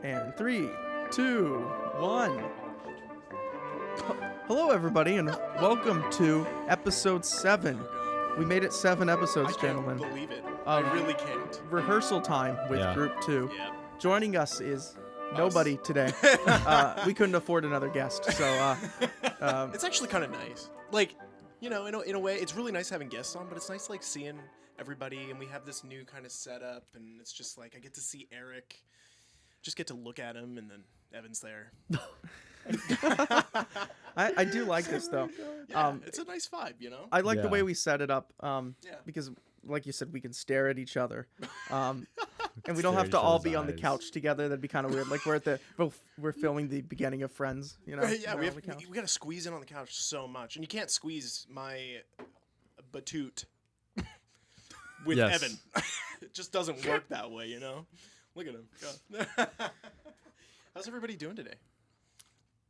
And 3, 2, 1. Hello, everybody, and welcome to episode 7. We made it 7 episodes, gentlemen. I can't believe it. I really can't. Rehearsal time with Group 2. Yeah. Joining us is nobody today. We couldn't afford another guest, so It's actually kind of nice. Like, you know, in a way, it's really nice having guests on, but it's nice like seeing everybody, and we have this new kind of setup, and it's just like I get to see Eric, just get to look at him, and then Evan's there. I do like this though. Yeah, it's a nice vibe, you know. I like the way we set it up, Yeah. because, like you said, we can stare at each other, and we don't have to all be on the couch together. That'd be kind of weird. Like we're filming the beginning of Friends, you know. Yeah, we got to squeeze in on the couch so much, and you can't squeeze my batoot with Evan. It just doesn't work that way, you know. Look at him. Go. How's everybody doing today?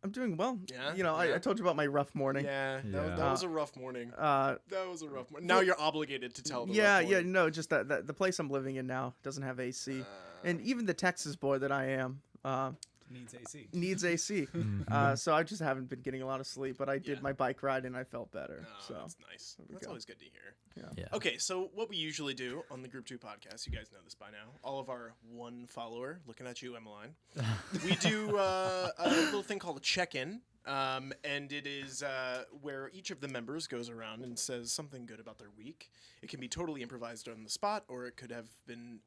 I'm doing well. Yeah? You know, Yeah. I told you about my rough morning. Yeah, that was a rough morning. Uh, That was a rough morning. Now you're obligated to tell them. No, just that the place I'm living in now doesn't have AC, and even the Texas boy that I am needs AC. So I just haven't been getting a lot of sleep, but I did my bike ride and I felt better. Oh, so that's nice. That's always good to hear. Yeah. Okay, so what we usually do on the Group 2 podcast, you guys know this by now, all of our one follower, looking at you, Emmeline, we do a little thing called a check-in, and it is where each of the members goes around and says something good about their week. It can be totally improvised on the spot, or it could have been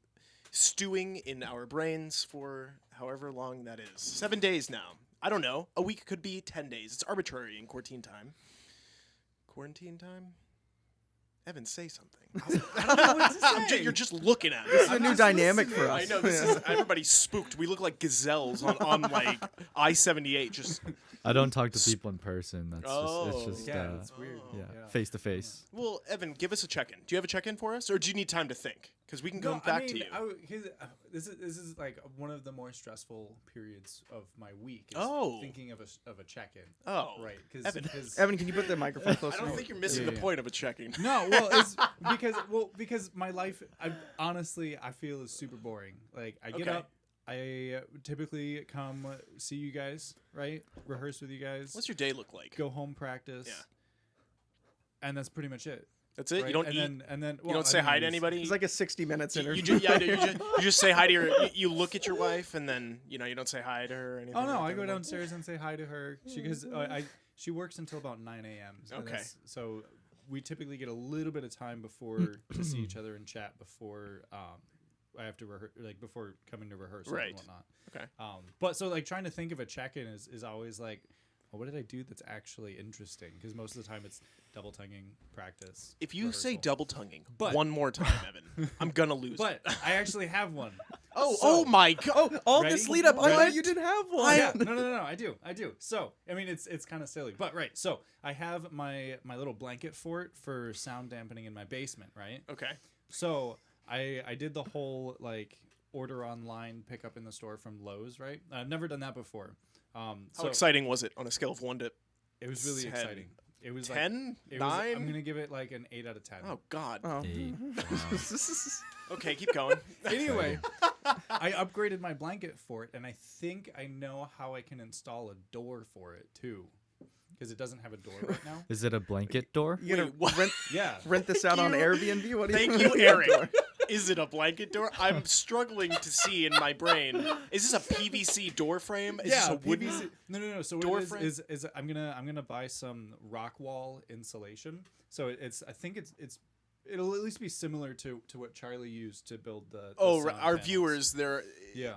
stewing in our brains for however long that is. 7 days now. I don't know. A week could be 10 days. It's arbitrary in quarantine time. Quarantine time? Evan, say something. I don't know what to say. You're just looking at me. This is a new dynamic for us. I know. This is everybody's spooked. We look like gazelles on like I-78. Just. I don't talk to people in person. That's it's just it's weird. face to face. Well, Evan, give us a check-in. Do you have a check-in for us, or do you need time to think? Because we can come back to you. This is like one of the more stressful periods of my week. Is thinking of a check-in. Oh, right. Evan, can you put the microphone closer? I don't think you're missing the point of a check-in. No, well, it's because my life, honestly, I feel is super boring. Like I get up, I typically come see you guys, right? Rehearse with you guys. What's your day look like? Go home, practice. Yeah. And that's pretty much it. That's it. Right? You don't eat. And then you don't say hi to anybody. It's like a 60 minutes interview. You just say hi to your. You look at your wife, and then you don't say hi to her or anything. Oh no, like I go downstairs and say hi to her. She works until about 9 a.m. Okay. So we typically get a little bit of time before to see each other and chat before I have to before coming to rehearsal and whatnot. Okay. But so like trying to think of a check-in is always like, well, what did I do that's actually interesting? Because most of the time it's double tonguing practice. If you say rehearsal. double tonguing one more time, Evan, I'm gonna lose. But I actually have one. Oh my God! All Ready? this lead up, I Ready? thought you didn't have one. Yeah, no, I do. So, I mean, it's kind of silly, but right. So, I have my little blanket fort for sound dampening in my basement, right? Okay. So, I did the whole like order online, pick up in the store from Lowe's, right? I've never done that before. How exciting was it on a scale of 1 to? It was really 10. exciting. It was 10, like, 9. I'm gonna give it like an 8 out of 10. Oh God. Oh. 8. Okay, keep going. Anyway, I upgraded my blanket fort, and I think I know how I can install a door for it too, because it doesn't have a door right now. Is it a blanket door? You gonna what? rent this out on Airbnb? What do you Thank you, Eric. Is it a blanket door? I'm struggling to see in my brain. Is this a PVC door frame? Is this a wooden? PVC. No. So door what it frame? is I'm gonna buy some rock wall insulation. So I think it'll at least be similar to what Charlie used to build the sound our panels. viewers, there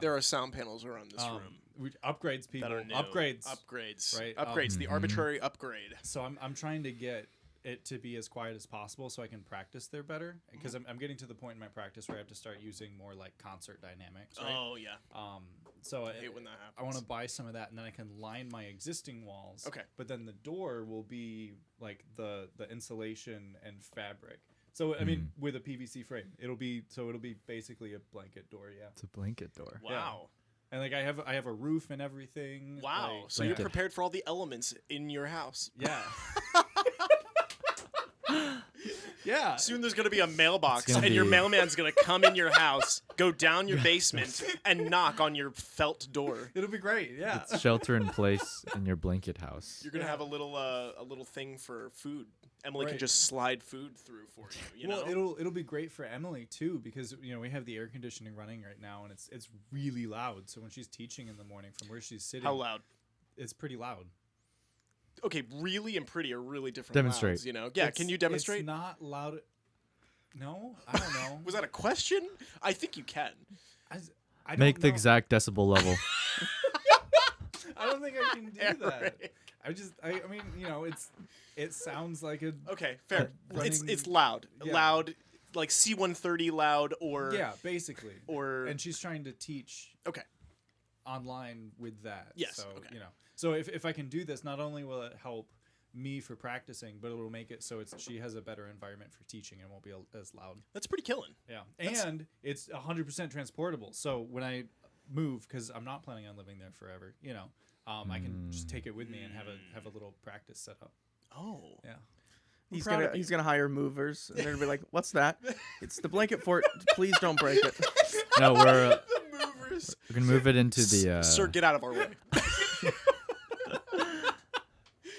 are sound panels around this room. Upgrades, people. That are new. Upgrades. Upgrades. Right. Upgrades. The arbitrary upgrade. So I'm trying to get it to be as quiet as possible so I can practice there better, because I'm getting to the point in my practice where I have to start using more like concert dynamics, right? Oh yeah. So I hate when that happens. I want to buy some of that, and then I can line my existing walls. Okay. But then the door will be like the insulation and fabric. So I mean, with a PVC frame, it'll be basically a blanket door. Yeah. It's a blanket door. Wow. Yeah. And like I have a roof and everything. Wow. Like, So Blanket. you're prepared for all the elements in your house. yeah. Yeah. Soon there's gonna be a mailbox, It's gonna and your be- mailman's gonna come in your house, go down your basement, and knock on your felt door. It'll be great. Yeah. It's shelter in place in your blanket house. You're gonna have a little thing for food. Emily can Right. just slide food through for you. You know. Well, it'll be great for Emily too because we have the air conditioning running right now and it's really loud. So when she's teaching in the morning from where she's sitting, How loud? It's pretty loud. Okay, really and pretty are really different. Demonstrate. Louds, Yeah, It's- can you demonstrate? It's not loud. No, I don't know. Was that a question? I think you can. I don't Make the know. exact decibel level. I don't think I can do that. Eric. I mean, it sounds like a Okay, fair. It's running- loud. yeah. Loud, like C-130 loud or yeah, basically. or And she's trying to teach okay. online with that. Yes, So, okay. So if I can do this, not only will it help me for practicing, but it will make it so she has a better environment for teaching and won't be as loud. That's pretty killing. Yeah. That's- And it's 100% transportable. So when I move, because I'm not planning on living there forever, I can just take it with me and have a little practice set up. Oh. Yeah. He's gonna hire movers, and they're gonna be like, "What's that? It's the blanket fort. Please don't break it." No, The movers. we're gonna move it into the Sir, get out of our way.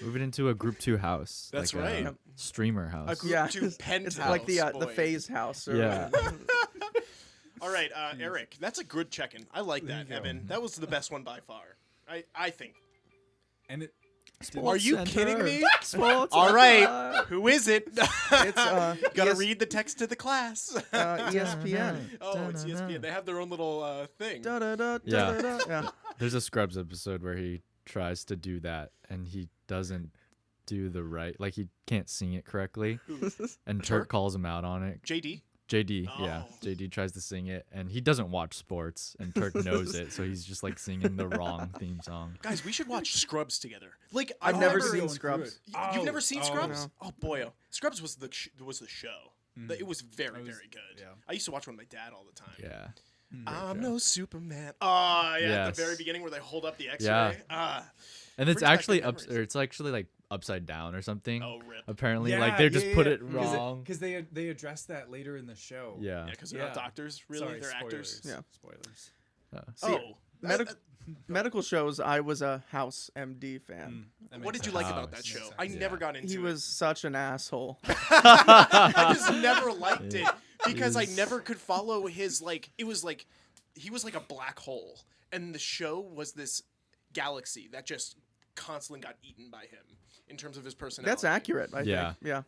move it into a group 2 house. That's like right. A streamer house. A group Yeah, 2 penthouse. it's like the boy. phase house. Or Yeah. All right, Eric, that's a good check-in. I like There that, you go. Evan. That was the best one by far. I think. And it Are you Center. kidding me? Sports All Center. right, who is it? It's Gotta ES read the text to the class. ESPN. Oh, it's ESPN. They have their own little thing. Da, da, da, Yeah. da, da, da. Yeah. There's a Scrubs episode where he tries to do that and he doesn't do the right, like he can't sing it correctly, and Turk? Turk calls him out on it. JD. JD, yeah, Oh. JD tries to sing it and he doesn't watch sports and Turk knows it, so he's just like singing the wrong theme song. Guys, we should watch Scrubs together. Like I've I never remember- seen going through Scrubs. it. You've never seen Oh, Scrubs? no. Oh boy, Scrubs was the show. It was very It was- very good. yeah. I used to watch one with my dad all the time. Yeah. I'm no Superman. Ah, yeah, at the Yes. very beginning where they hold up the X-ray. Yeah. Ah, And it's Brings back actually good up, memories. or it's actually like upside down or something. oh rip. Apparently, Yeah, like they just yeah, put yeah. it wrong. Because they address that later in the show. Yeah. Yeah, because they're not Yeah. doctors, really. Sorry, they're spoilers. actors. Yeah. Spoilers. Oh, Medical medical shows. I was a House MD fan. That what makes did you sense. like about House. that show? Makes I sense. never Yeah. got into He it. was such an asshole. I just never liked it because I Is- never could follow his like. It was like he was like a black hole, and the show was this galaxy that just constantly got eaten by him in terms of his personality. That's accurate. I Yeah. think. Yeah.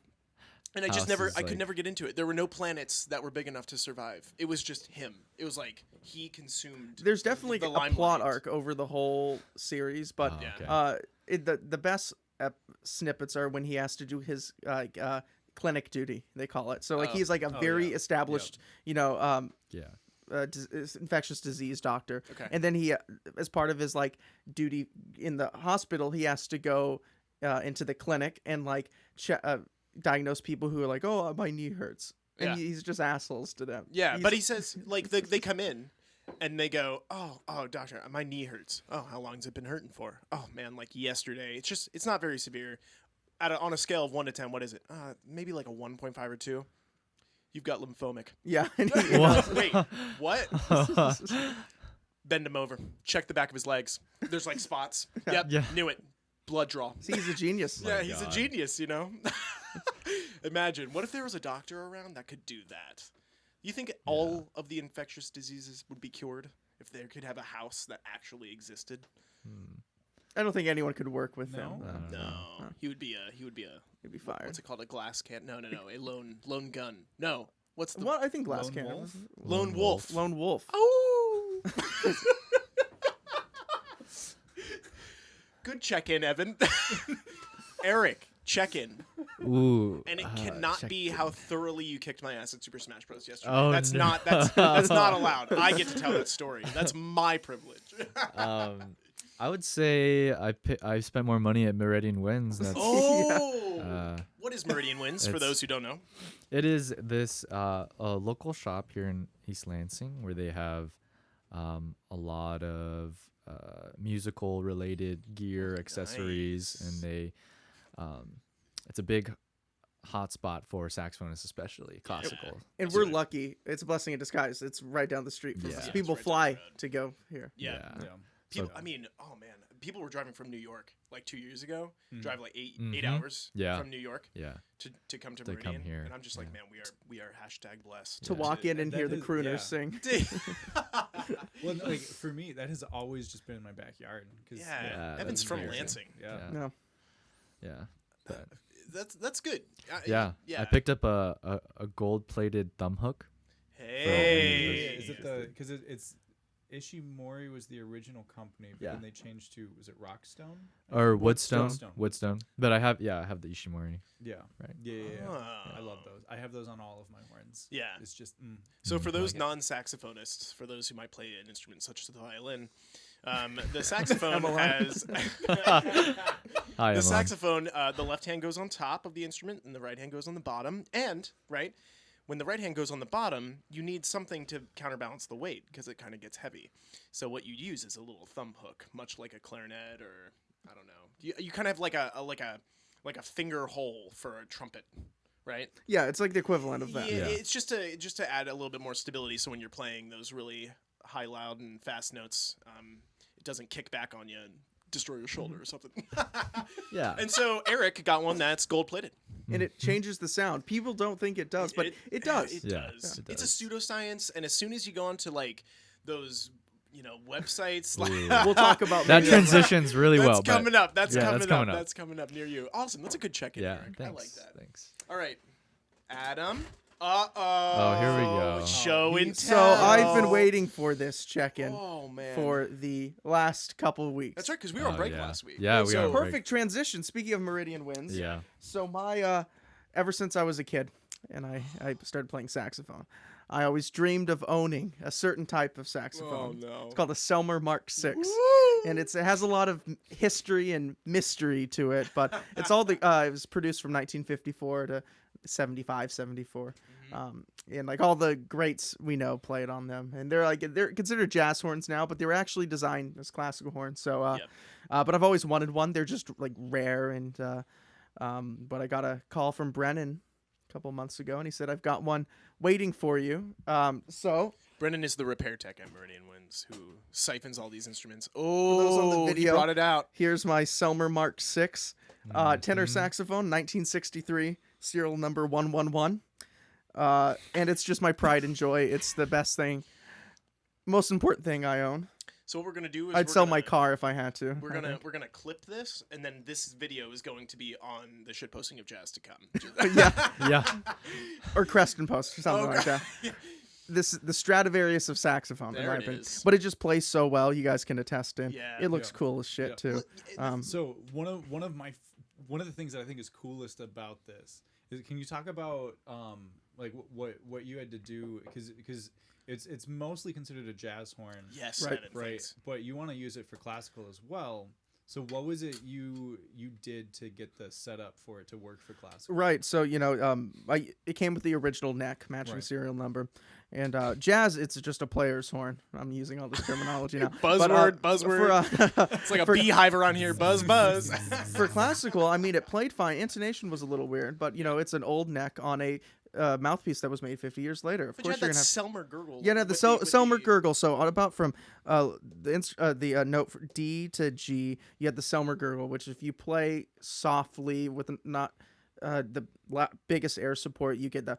And I just House never, is I could like- never get into it. There were no planets that were big enough to survive. It was just him. It was like he consumed. There's definitely the a plot limelight. arc over the whole series, but Oh, Yeah. okay. the best snippets are when he has to do his clinic duty. They call it. So like Oh. he's like a Oh, very yeah. established, Yeah. infectious disease doctor. Okay. And then he, as part of his like duty in the hospital, he has to go into the clinic and like diagnose people who are like, oh, my knee hurts, and Yeah. he's just assholes to them. Yeah, He's- but he says like they come in, and they go, oh, doctor, my knee hurts. Oh, how long's it been hurting for? Oh man, like yesterday. It's not very severe. On a scale of 1 to 10, what is it? Maybe like a 1.5 or 2. You've got lymphomic. Yeah. And he, What? Wait, what? Bend him over. Check the back of his legs. There's like spots. Yep, Yeah. knew it. Blood draw. See, he's a genius. Yeah, he's a God. genius, you know? Imagine, what if there was a doctor around that could do that? You think all of the infectious diseases would be cured if they could have a house that actually existed? I don't think anyone could work with No? him. I don't know. No. He would be a He'd be fired. what's it called? A glass can? No, a lone gun. No. What's the What? I think Glass Lone Cannon. Wolf? lone wolf? Lone Wolf. Oh. Good check-in, Evan. Eric, check-in. Ooh. And it cannot check be in. how thoroughly you kicked my ass at Super Smash Bros. Yesterday. Oh, that's no. not that's not allowed. I get to tell that story. That's my privilege. I would say I spent more money at Meridian Winds. That's Oh, what is Meridian Winds for it's- those who don't know? It is this a local shop here in East Lansing where they have a lot of musical related gear, accessories, Nice. and they it's a big hotspot for saxophonists, especially classical. And we're lucky. It's a blessing in disguise. It's right down the street from us. Yeah, People it's right down fly the road. to go here. Yeah. Yeah. People, So- I mean, oh man, people were driving from New York like 2 years ago. Drive like eight Mhm. hours Yeah. from New York Yeah. to come to To come Meridian, here, and I'm just like, yeah. man, we are hashtag blessed To walk in and That hear the is- crooners yeah. sing. Well, no, like for me, that has always just been in my backyard. Cause, Yeah, Evan's that's from amazing. Lansing. Yeah. Yeah. No. Yeah. But, That's good. yeah. yeah. I picked up a gold-plated thumb hook. Hey, Is it the because it's Ishimori was the original company, but Yeah. then they changed to was it Rockstone? Or Woodstone. Woodstone. But I have the Ishimori. Yeah. Right. Yeah. Oh. I love those. I have those on all of my horns. Yeah. It's just So for those like it. non-saxophonists, for those who might play an instrument such as the violin, the saxophone has Hi, the Emma. saxophone. The left hand goes on top of the instrument, and the right hand goes on the bottom. And right when the right hand goes on the bottom, you need something to counterbalance the weight because it kind of gets heavy. So what you use is a little thumb hook, much like a clarinet or I don't know. You kind of have like a finger hole for a trumpet, right? Yeah, it's like the equivalent of that. Yeah, Yeah. it's just to add a little bit more stability. So when you're playing those really high, loud, and fast notes, it doesn't kick back on you and destroy your shoulder or something. Yeah. And so Eric got one that's gold plated. And it changes the sound. People don't think it does, but it does. It Yeah, does. it It's a does. pseudoscience, and as soon as you go onto like those, websites, like Ooh. We'll talk about That maybe- transitions really that's well. coming but up. That's yeah, coming that's up. coming up. That's coming up near you. Awesome. That's a good check-in, Yeah. Eric. Thanks. I like that. Thanks. All right, Adam. Uh-oh. Oh, here we go. Show and So tell. I've been waiting for this check-in Oh man. for the last couple of weeks. That's right, because we were on Oh, break yeah. last week. Yeah, we so, are on break. Perfect transition. Speaking of Meridian wins. Yeah. So my ever since I was a kid and I started playing saxophone, I always dreamed of owning a certain type of saxophone. Oh no. It's called a Selmer Mark VI. And it has a lot of history and mystery to it, but it's all the it was produced from 1954 to 75, 74. And like all the greats we know played on them, and they're considered jazz horns now, but they were actually designed as classical horns. So, but I've always wanted one. They're just like rare, and but I got a call from Brennan a couple months ago, and he said I've got one waiting for you. So Brennan is the repair tech at Meridian Winds who siphons all these instruments. those on the Oh, video- he brought it out. here's my Selmer Mark VI tenor saxophone, 1963, serial number 111. And it's just my pride and joy. It's the best thing, most important thing I own. So what we're gonna do is I'd we're sell gonna, my car if I had to. We're I gonna think. we're gonna clip this, and then this video is going to be on the shitposting of jazz to come. Yeah, Yeah. or Creston Post or something Oh, like that. This the Stradivarius of saxophone, in There my it opinion. is. But it just plays so well. You guys can attest in. Yeah. It looks Yeah. cool as shit Yeah. too. So one of the things that I think is coolest about this is, can you talk about like what you had to do, because it's mostly considered a jazz horn, Yes, Right. Brennan, right? thanks. But you want to use it for classical as well. So what was it you did to get the setup for it to work for classical? Right. So it came with the original neck, matching Right. serial number, and jazz. It's just a player's horn. I'm using all this terminology now. Buzzword, But, buzzword. It's like a beehive around here. Buzz, buzz. For classical, I mean, it played fine. Intonation was a little weird, but it's an old neck on a mouthpiece that was made 50 years later. Of But you course, had you're that gonna have. Selmer gurgle. Yeah, no, the with Selmer the- gurgle. So about from the note for D to G, you had the Selmer gurgle, which if you play softly with not the biggest air support, you get the.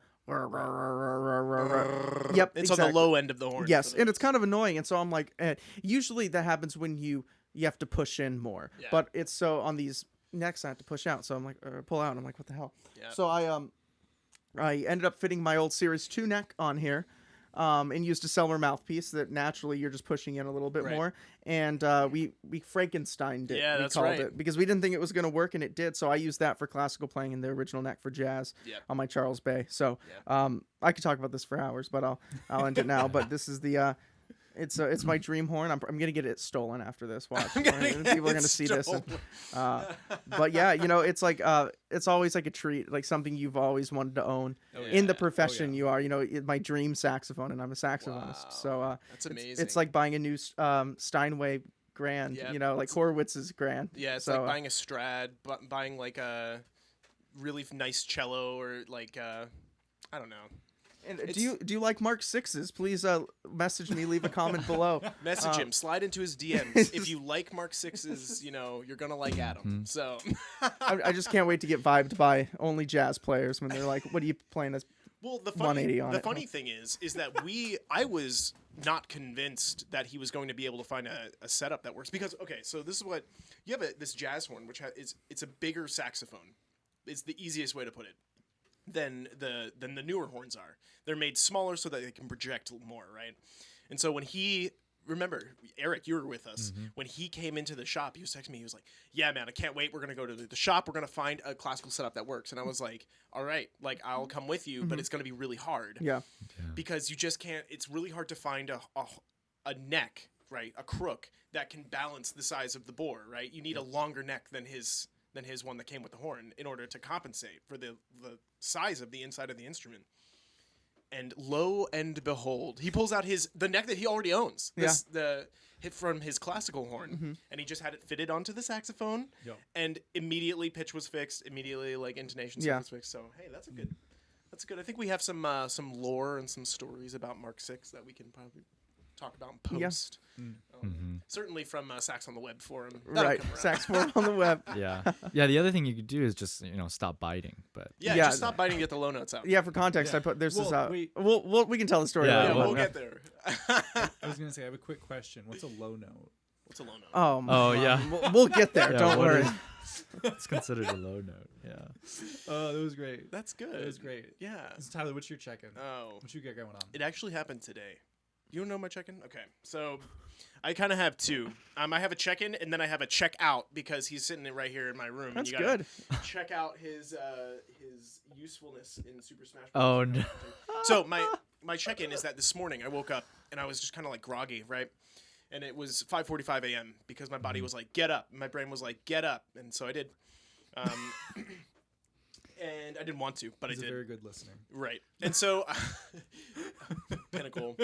Yep, It's on the low end of the horn. Yes, for and it's those. kind of annoying, and so I'm like, usually that happens when you have to push in more, Yeah. but it's so on these necks I have to push out, so I'm like, pull out, and I'm like, what the hell? Yeah. So I ended up fitting my old Series 2 neck on here, and used a Selmer mouthpiece that naturally you're just pushing in a little bit Right. more, and we Frankensteined it. Yeah, we that's called right. it, because we didn't think it was going to work, and it did. So I used that for classical playing and the original neck for jazz Yep. on my Charles Bay. So I could talk about this for hours, but I'll end it now. But this is the it's my dream horn. I'm gonna get it stolen after this. Watch. People are gonna see this. And, but yeah, it's like it's always like a treat, like something you've always wanted to own in the profession you are. My dream saxophone, and I'm a saxophonist. Wow. So That's amazing. it's like buying a new Steinway Grand. Yeah, like Horowitz's Grand. Yeah, it's So, like buying a Strad, buying like a really nice cello or like I don't know. And do you like Mark Sixes? Please message me, leave a comment below. Message him, slide into his DMs. If you like Mark Sixes, you're gonna like Adam. So I just can't wait to get vibed by only jazz players when they're like, "What are you playing as?" Well, the 180 on it. funny thing is that I was not convinced that he was going to be able to find a setup that works because so this is what you have this jazz horn which it's a bigger saxophone. It's the easiest way to put it than the newer horns are. They're made smaller so that they can project more, right? And so when remember, Eric, you were with us. When he came into the shop, he was texting me. He was like, "Yeah, man, I can't wait. We're going to go to the shop. We're going to find a classical setup that works." And I was like, "All right, like I'll come with you, but it's going to be really hard." Yeah. Because you just can't. It's really hard to find a neck, right? A crook that can balance the size of the bore, right? You need a longer neck than his one that came with the horn in order to compensate for the size of the inside of the instrument. And lo and behold, he pulls out the neck that he already owns. The hit from his classical horn, and he just had it fitted onto the saxophone. Yep. And immediately pitch was fixed. Immediately like intonation was fixed. So hey, that's good. That's good. I think we have some lore and some stories about Mark Six that we can probably talk about in post. Certainly from Sax on the Web forum. Right, Sax forum on the web. Yeah. The other thing you could do is just stop biting. But just stop biting and get the low notes out. Yeah, for context, I put there's this. We can tell the story. Yeah, later. We'll get there. I was gonna say I have a quick question. What's a low note? What's a low note? Oh, Oh, yeah. We'll get there. Yeah, Don't what worry. It's considered a low note. Yeah. Oh, that was great. That's good. That was great. Yeah. So Tyler, what's your check-in? Oh. What you got going on? It actually happened today. You know my check-in? Okay. So I kind of have two. I have a check-in and then I have a check-out because he's sitting right here in my room. That's and you gotta good. Check out his usefulness in Super Smash Oh, Bros. no. So my check-in is that this morning I woke up and I was just kind of like groggy, right? And it was 5:45 a.m. because my body was like, get up. And my brain was like, get up. And so I did. And I didn't want to, but He's I did. a very good listener. Right. And so, pinnacle.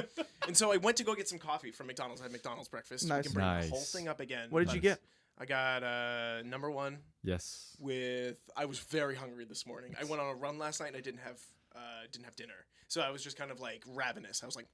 And so I went to go get some coffee from McDonald's. I had McDonald's breakfast. Nice. We can bring Nice. the whole thing up again. What did you get? I got number one Yes. I was very hungry this morning. I went on a run last night and I didn't have dinner. So I was just kind of like ravenous. I was like,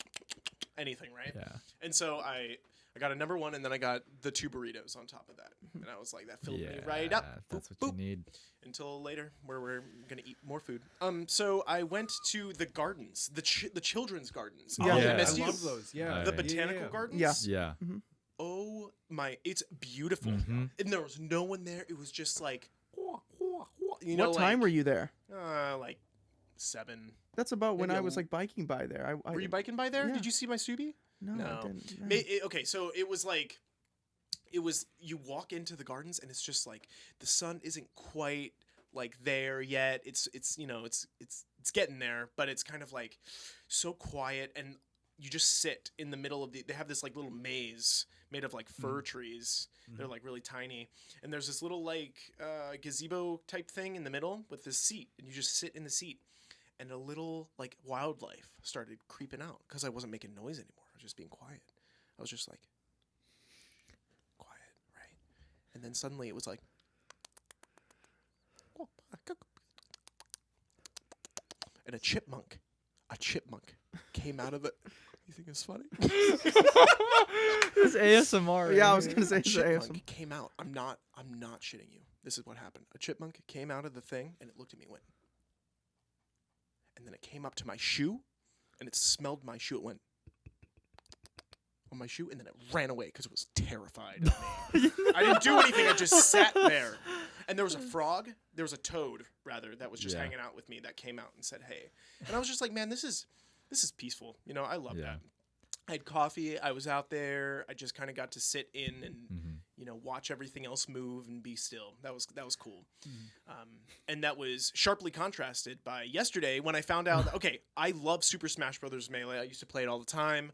anything, right? Yeah. And so I got a number one and then I got the 2 burritos on top of that. And I was like, that filled me right up. That's Boop, what boop. you need. Until later, where we're gonna eat more food. So I went to the gardens, the children's gardens. Yeah. Oh, Yeah. I missed I you. love those. Yeah. Right. The botanical gardens. Yeah. Yeah. Oh my, it's beautiful. Mhm. And there was no one there. It was just like, What time were you there? Like 7. That's about when Maybe I was like biking by there. Were you biking by there? Yeah. Did you see my Subi? No, No. I didn't. No. Okay, so it was you walk into the gardens and it's just like the sun isn't quite like there yet. It's getting there, but it's kind of like so quiet and you just sit in the middle of they have this like little maze made of like fir trees. They're like really tiny. And there's this little like gazebo type thing in the middle with this seat and you just sit in the seat. And a little like wildlife started creeping out because I wasn't making noise anymore. I was just being quiet. I was just like quiet, right? And then suddenly it was like and a chipmunk came out of it. You think it's funny? It's ASMR. Yeah, I was gonna say A it's chipmunk ASMR. came out. I'm not shitting you. This is what happened. A chipmunk came out of the thing and it looked at me and went. And then it came up to my shoe, and it smelled my shoe. It went on my shoe, and then it ran away because it was terrified of me. I didn't do anything. I just sat there. And there was a frog. There was a toad, rather, that was just hanging out with me that came out and said, hey. And I was just like, man, this is peaceful. I love that. I had coffee. I was out there. I just kind of got to sit in and watch everything else move and be still. That was cool. And that was sharply contrasted by yesterday when I found out that, okay, I love Super Smash Bros. Melee. I used to play it all the time.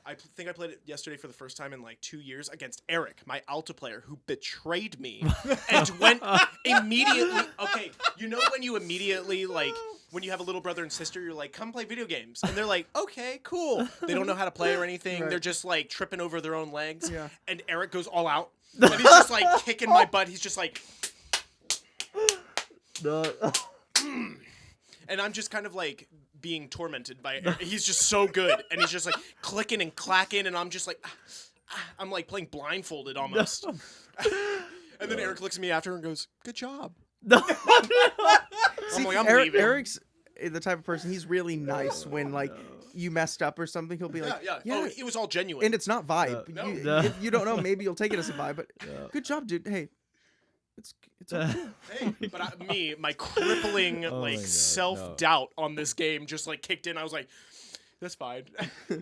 I think I played it yesterday for the first time in like 2 years against Eric, my Alta player, who betrayed me and went immediately. Okay, when you immediately like. When you have a little brother and sister, you're like, come play video games. And they're like, okay, cool. They don't know how to play or anything. Right. They're just like tripping over their own legs. Yeah. And Eric goes all out. And he's just like kicking my butt. He's just like. No. And I'm just kind of like being tormented by Eric. He's just so good, and he's just like clicking and clacking, and I'm just like, I'm like playing blindfolded almost. And then Eric looks at me after and goes, "Good job." No. I'm like, I'm leaving. Eric's the type of person. He's really nice when like you messed up or something. He'll be like, Yeah. Oh, it was all genuine. and it's not vibe. No. If you don't know, maybe you'll take it as a vibe. But good job, dude. Hey, it's okay. Hey, but my crippling Oh my God, self-doubt on this game just like kicked in. I was like, that's fine.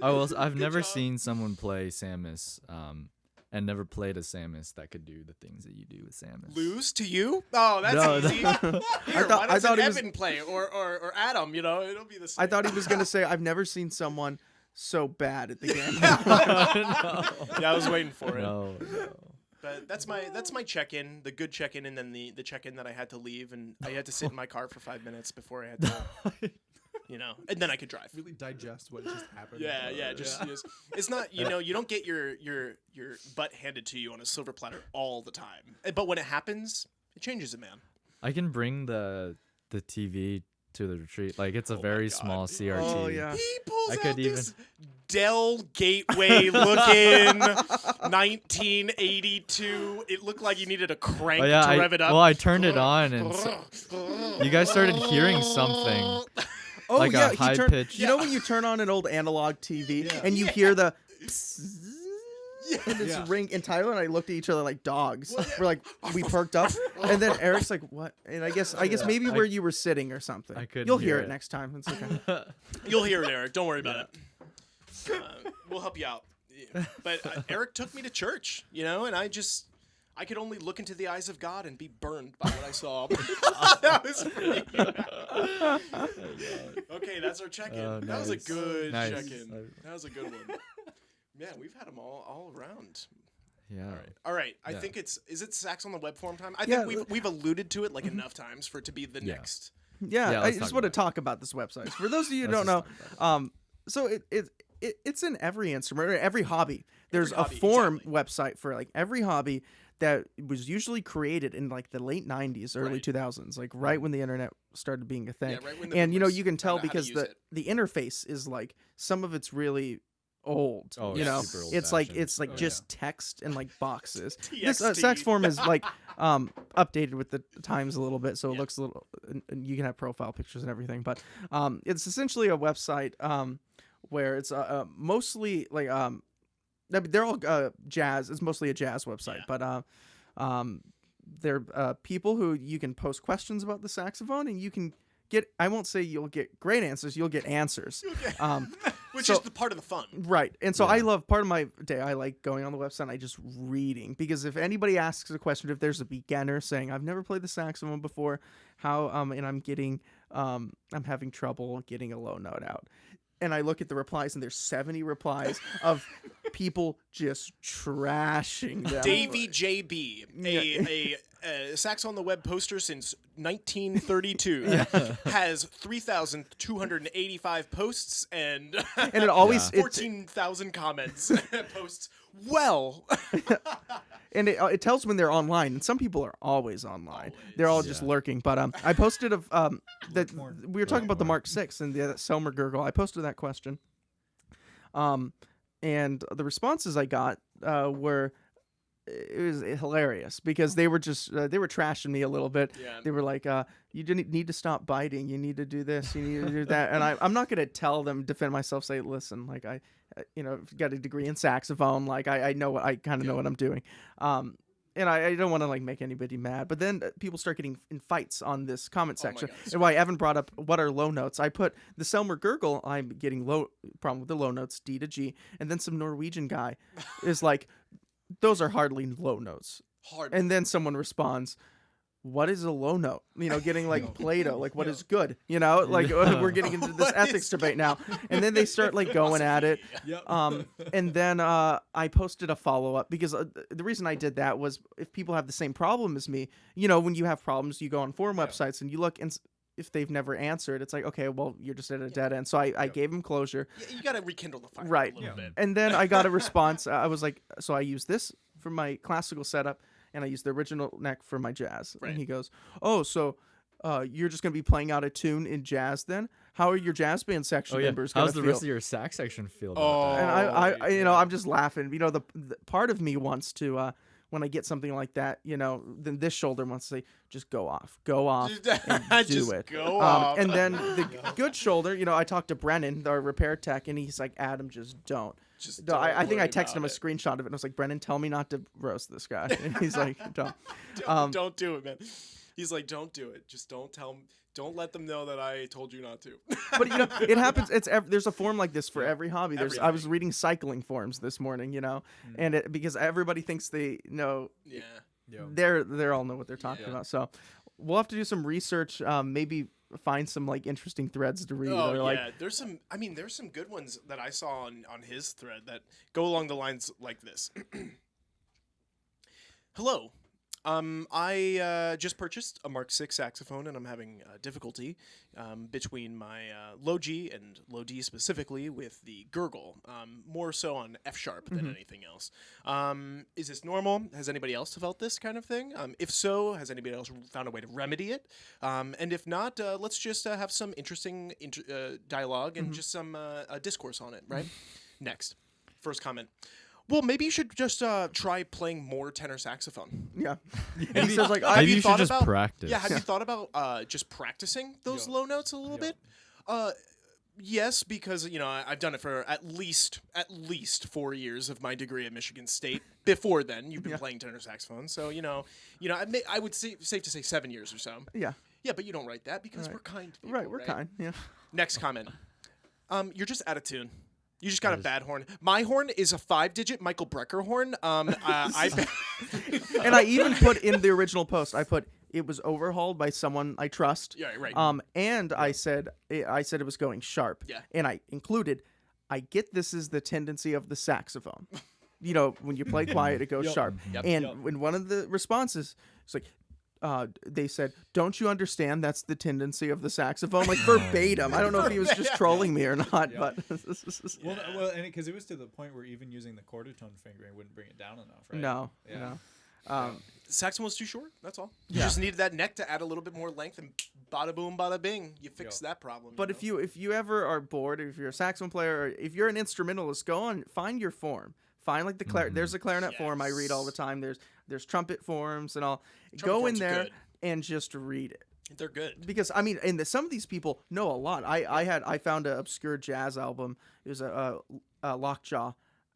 I've never job. seen someone play Samus, and never played a Samus that could do the things that you do with Samus. Lose to you? Oh, that's No, easy. Here, why I doesn't thought he was- Evan play or Adam? You know, it'll be the same. I thought he was gonna say, I've never seen someone so bad at the game. Yeah, I was waiting for it. No. But that's my check-in, the good check-in, and then the check-in that I had to leave, and I had to sit in my car for 5 minutes before I had to, and then I could drive. Really digest what just happened. Yeah, just it's not, you don't get your butt handed to you on a silver platter all the time, but when it happens, it changes it, man. I can bring the TV to the retreat. Like it's a Oh my very God. small CRT. Oh, yeah. He pulls I out could this Dell Gateway looking 1982. It looked like you needed a crank Oh yeah, to rev it up. well, I turned it on and you guys started hearing something. Oh Like a yeah, high he turned. pitch. You know when you turn on an old analog TV Yeah. and you hear the. And it's Yeah. ring, and Tyler and I looked at each other like dogs. We're like, we perked up, and then Eric's like, "What?" And I guess maybe where you were sitting or something. I couldn't You'll hear hear it it. next time. It's okay. You'll hear it, Eric. Don't worry about it. We'll help you out. But Eric took me to church, and I could only look into the eyes of God and be burned by what I saw. That was pretty. Okay, that's our check-in. Oh, That was a nice. good Nice. check-in. That was a good one. Yeah, we've had them all around. Yeah. All right. I Yeah. think is it Sax on the Web forum time? I Yeah. think we've alluded to it like enough times for it to be the Yeah. next. Yeah, Yeah, I let's just talk want to about talk about this website. For those of you who Let's don't know, just talk about so it's in every instrument or every hobby. There's hobby, a forum exactly. website for like every hobby that was usually created in like the late 90s, early Right. 2000s, like right when the internet started being a thing. Yeah, right when the And boomers you can tell found out how to because use it. the interface is like some of it's really old. Oh, you yeah, know, super it's like old-fashioned. it's just text and like boxes. This TXT. Sax forum is like updated with the times a little bit, so it Yeah. looks a little. And you can have profile pictures and everything, but it's essentially a website where it's mostly like they're all jazz. It's mostly a jazz website, Yeah. but they're people who you can post questions about the saxophone, and you can get. I won't say you'll get great answers. You'll get answers. Which So- is the part of the fun. Right. And so I Yeah. love part of my day. I like going on the website and I just reading, because if anybody asks a question, if there's a beginner saying, I've never played the saxophone before, how, and I'm having trouble getting a low note out. And I look at the replies and there's 70 replies of people just trashing them. Davey JB, a Sax on the Web poster since 1932, has 3,285 posts and And it always, Yeah. 14,000 comments. Posts well. and it tells when they're online, and some people are always online. They're all just lurking. But I posted that we were talking about the Mark 6 and the Selmer gurgle. I posted that question, and the responses I got were, it was hilarious, because they were just they were trashing me a little bit. Yeah. They were like, you didn't need to stop biting, you need to do this, you need to do that. And I'm not gonna tell them, defend myself, say, listen, like I got a degree in saxophone, like I know what I kind of know what I'm doing. And I don't want to like make anybody mad, but then people start getting in fights on this comment section. God, And why Evan brought up what are low notes, I put the Selmer gurgle. I'm getting problem with the low notes, D to G, and then some Norwegian guy is like, those are hardly low notes. Hard. And then someone responds, what is a low note? Getting like Plato, like what is good? Like we're getting into this What ethics is debate now. And then they start like going at it. Yep. And then I posted a follow-up, because the reason I did that was, if people have the same problem as me, when you have problems, you go on forum websites and you look, and if they've never answered, it's like, okay, well, you're just at a dead end. So I gave them closure. You got to rekindle the fire Right. a little bit. And then I got a response. I was like, so I use this for my classical setup, and I use the original neck for my jazz. Right. And he goes, oh, so you're just gonna be playing out a tune in jazz then? How are your jazz band section members gonna How's the feel? rest of your sax section feel about that? And I you know, I'm just laughing. You know, the part of me wants to, when I get something like that, you know, then this shoulder wants to say, just go off, and do it. Go off. And then the good shoulder, you know, I talked to Brennan, our repair tech, and he's like, Adam, just don't. No, I think I texted him a screenshot of it, and I was like, Brennan, tell me not to roast this guy. And he's like, don't. Don't do it, man. He's like, don't do it. Just don't let them know that I told you not to. But you know, it happens. There's a form like this for every hobby. I was reading cycling forums this morning, you know, and because everybody thinks they know. Yeah. They all know what they're talking about. So we'll have to do some research. Maybe find some like interesting threads to read. Oh yeah, there's some. I mean, there's some good ones that I saw on his thread that go along the lines like this. Hello. I just purchased a Mark VI saxophone, and I'm having difficulty between my low G and low D specifically with the gurgle, more so on F sharp than anything else. Is this normal? Has anybody else felt this kind of thing? If so, has anybody else found a way to remedy it? And if not, let's just have some interesting dialogue and just some discourse on it, right? Next. First comment. Well, maybe you should just try playing more tenor saxophone. Yeah. And he says like, maybe you should just practice. Yeah, have you thought about just practicing those low notes a little bit? Yes, because you know I've done it for at least 4 years of my degree at Michigan State. Before then, you've been playing tenor saxophone, so you know I would say safe to say 7 years or so. Yeah. Yeah, but you don't write that because we're kind people, right, we're kind. Yeah. Next comment. You're just out of tune. You just got a bad horn. My horn is a 5-digit Michael Brecker horn. And I even put in the original post, I put it was overhauled by someone I trust. Yeah, right. And I said it was going sharp. Yeah. And I included, I get this is the tendency of the saxophone. You know, when you play quiet, it goes sharp. Yep. And in one of the responses, it's like, they said, "Don't you understand? That's the tendency of the saxophone." Like verbatim. I don't know if he was just trolling me or not, but well, and because it was to the point where even using the quarter tone fingering wouldn't bring it down enough, right? no. The saxophone was too short. That's all. You just needed that neck to add a little bit more length, and bada boom, bada bing, you fix that problem. But if you ever are bored, if you're a saxophone player, or if you're an instrumentalist, go on, find your form. Find like the there's a clarinet form I read all the time. There's trumpet forms and all. Go in there and just read it. They're good because I mean, and some of these people know a lot. I found an obscure jazz album. It was a Lockjaw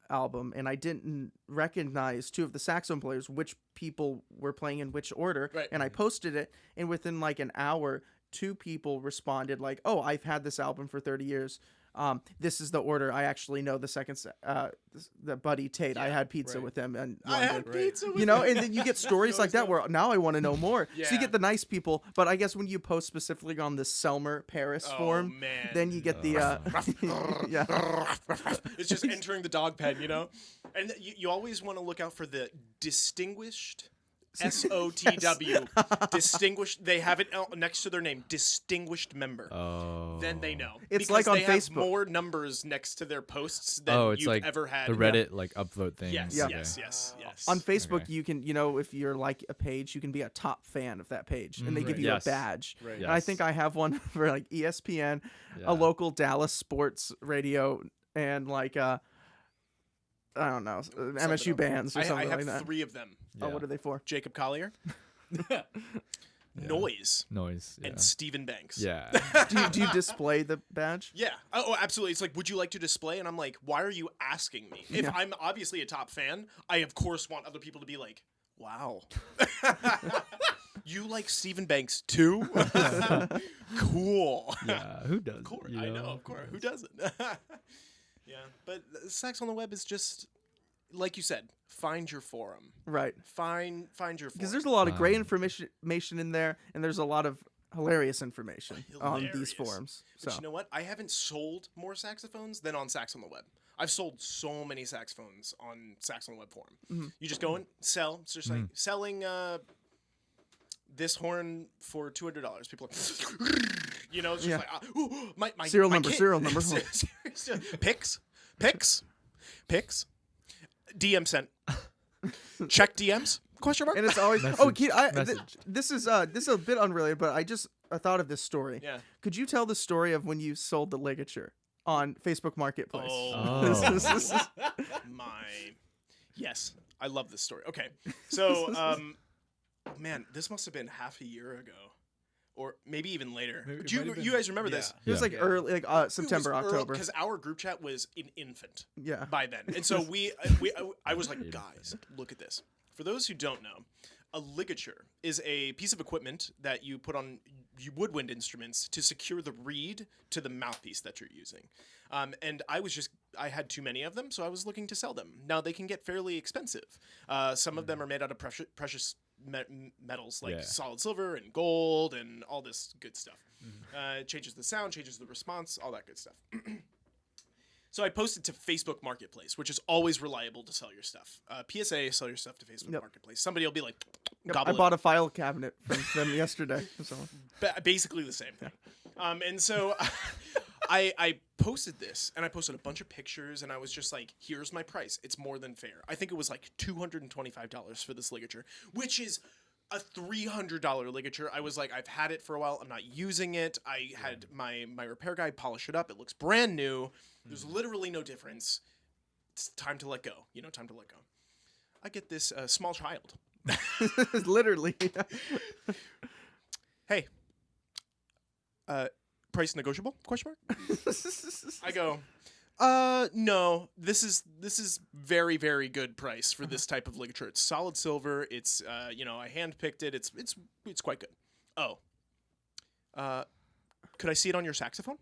album, and I didn't recognize two of the saxophone players, which people were playing in which order. Right. And I posted it, and within like an hour, 2 people responded like, "Oh, I've had this album for 30 years. This is the order. I actually know the second, the Buddy Tate. Yeah, I had pizza with him, and I had pizza with you know, and then you get stories like that where now I want to know more. Yeah. So you get the nice people, but I guess when you post specifically on the Selmer Paris form, then you get the it's just entering the dog pen, you know, and you always want to look out for the distinguished. SOTW, distinguished. They have it next to their name, distinguished member. Oh. Then they know. It's because like on they Facebook. Have more numbers next to their posts than it's you've like ever had. The Reddit like upvote thing. Yes, Okay. yes. On Facebook, you can, you know, if you're like a page, you can be a top fan of that page, and they give you a badge. Right. And I think I have one for like ESPN, a local Dallas sports radio, and like I don't know, MSU bands or something like that. I have 3 of them. Oh, what are they for? Jacob Collier, Noise, and Stephen Banks. Yeah. do you display the badge? Yeah. Oh, absolutely. It's like, would you like to display? And I'm like, why are you asking me? If I'm obviously a top fan, I of course want other people to be like, wow. You like Stephen Banks too? Cool. Yeah. Who does? Of course. You know? I know, of course. Who doesn't? Yeah. But Sax on the Web is just, like you said, find your forum. Right. Find your forum. Because there's a lot of great information in there, and there's a lot of hilarious information on these forums. But you know what? I haven't sold more saxophones than on Sax on the Web. I've sold so many saxophones on Sax on the Web forum. Mm-hmm. You just go and sell. It's just like selling this horn for $200. People are, you know, it's just like, my serial my number, kid. serial number. Picks. DM sent. Check DMs? Question mark? And it's always Message. this is a bit unrelated, but I thought of this story. Yeah. Could you tell the story of when you sold the ligature on Facebook Marketplace? Oh. Yes, I love this story. Okay, so man, this must have been half a year ago, or maybe even later. Do you guys remember this? It was like early, like September, October. Because our group chat was an infant. Yeah. By then, and so I was like, guys, look at this. For those who don't know, a ligature is a piece of equipment that you put on woodwind instruments to secure the reed to the mouthpiece that you're using. And I had too many of them, so I was looking to sell them. Now, they can get fairly expensive. Some of them are made out of precious metals like solid silver and gold and all this good stuff. It changes the sound, changes the response, all that good stuff. So I posted to Facebook Marketplace, which is always reliable to sell your stuff. PSA, sell your stuff to Facebook Marketplace. Somebody will be like, I bought a file cabinet from them yesterday. So. Basically the same thing. And so I posted this, and I posted a bunch of pictures, and I was just like, here's my price. It's more than fair. I think it was like $225 for this ligature, which is a $300 ligature. I was like, I've had it for a while. I'm not using it. I had my repair guy polish it up. It looks brand new. There's literally no difference. It's time to let go. Time to let go. I get this small child. Literally. Hey. Price negotiable? Question mark. I go, no. This is very, very good price for this type of ligature. It's solid silver. It's I handpicked it. It's quite good. Oh. Could I see it on your saxophone?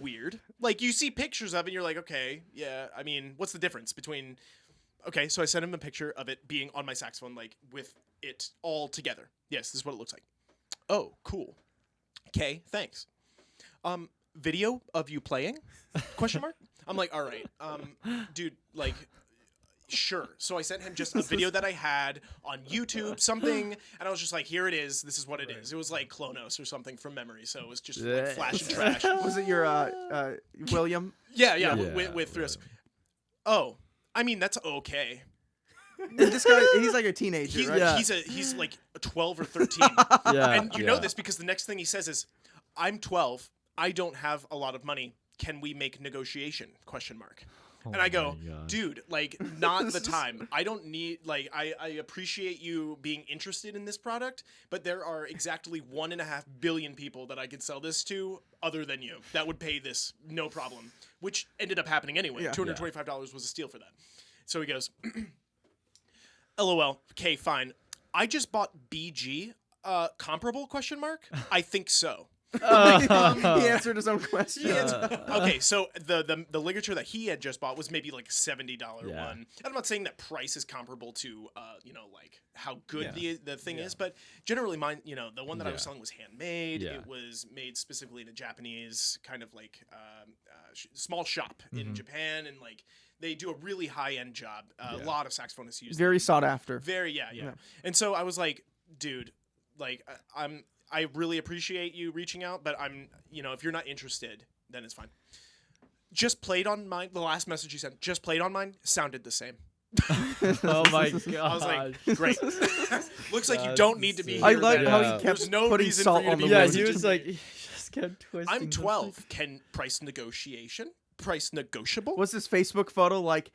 Weird. Like, you see pictures of it and you're like, okay, yeah, I mean, what's the difference between... Okay, so I sent him a picture of it being on my saxophone, like, with it all together. Yes, this is what it looks like. Oh, cool. Okay, thanks. Video of you playing? Question mark? I'm like, all right, dude, like... Sure. So I sent him just a video that I had on YouTube, something, and I was just like, here it is. This is what it is. It was like Clonos or something from memory, so it was just like flash and trash. Was it your William? Yeah. With 3S. Oh, I mean, that's okay. This guy, he's like a teenager, right? He's like 12 or 13. And you know this because the next thing he says is, I'm 12. I don't have a lot of money. Can we make negotiation? Question mark. And I go, dude, like, not the time. I don't need, like, I appreciate you being interested in this product, but there are exactly 1.5 billion people that I could sell this to other than you that would pay this no problem, which ended up happening anyway. Yeah. $225 was a steal for that. So he goes, LOL, okay, fine. I just bought BG, comparable, question mark? I think so. He answered his own question. Okay, so the ligature that he had just bought was maybe like $70 one. And I'm not saying that price is comparable to like how good the thing is, but generally mine, the one that I was selling was handmade. It was made specifically in a Japanese kind of like small shop in Japan, and like they do a really high end job. A lot of saxophonists use very sought after. Very yeah. And so I was like, dude, like I really appreciate you reaching out, but I'm, if you're not interested, then it's fine. Just played on mine. The last message you sent, just played on mine, sounded the same. Oh my god! I was like, great. Looks like you don't need to be here. I like how he kept There's no putting reason salt for you to on be the here. wound. He was like, he just kept twisting. I'm 12. Can price negotiation? Price negotiable? Was this Facebook photo like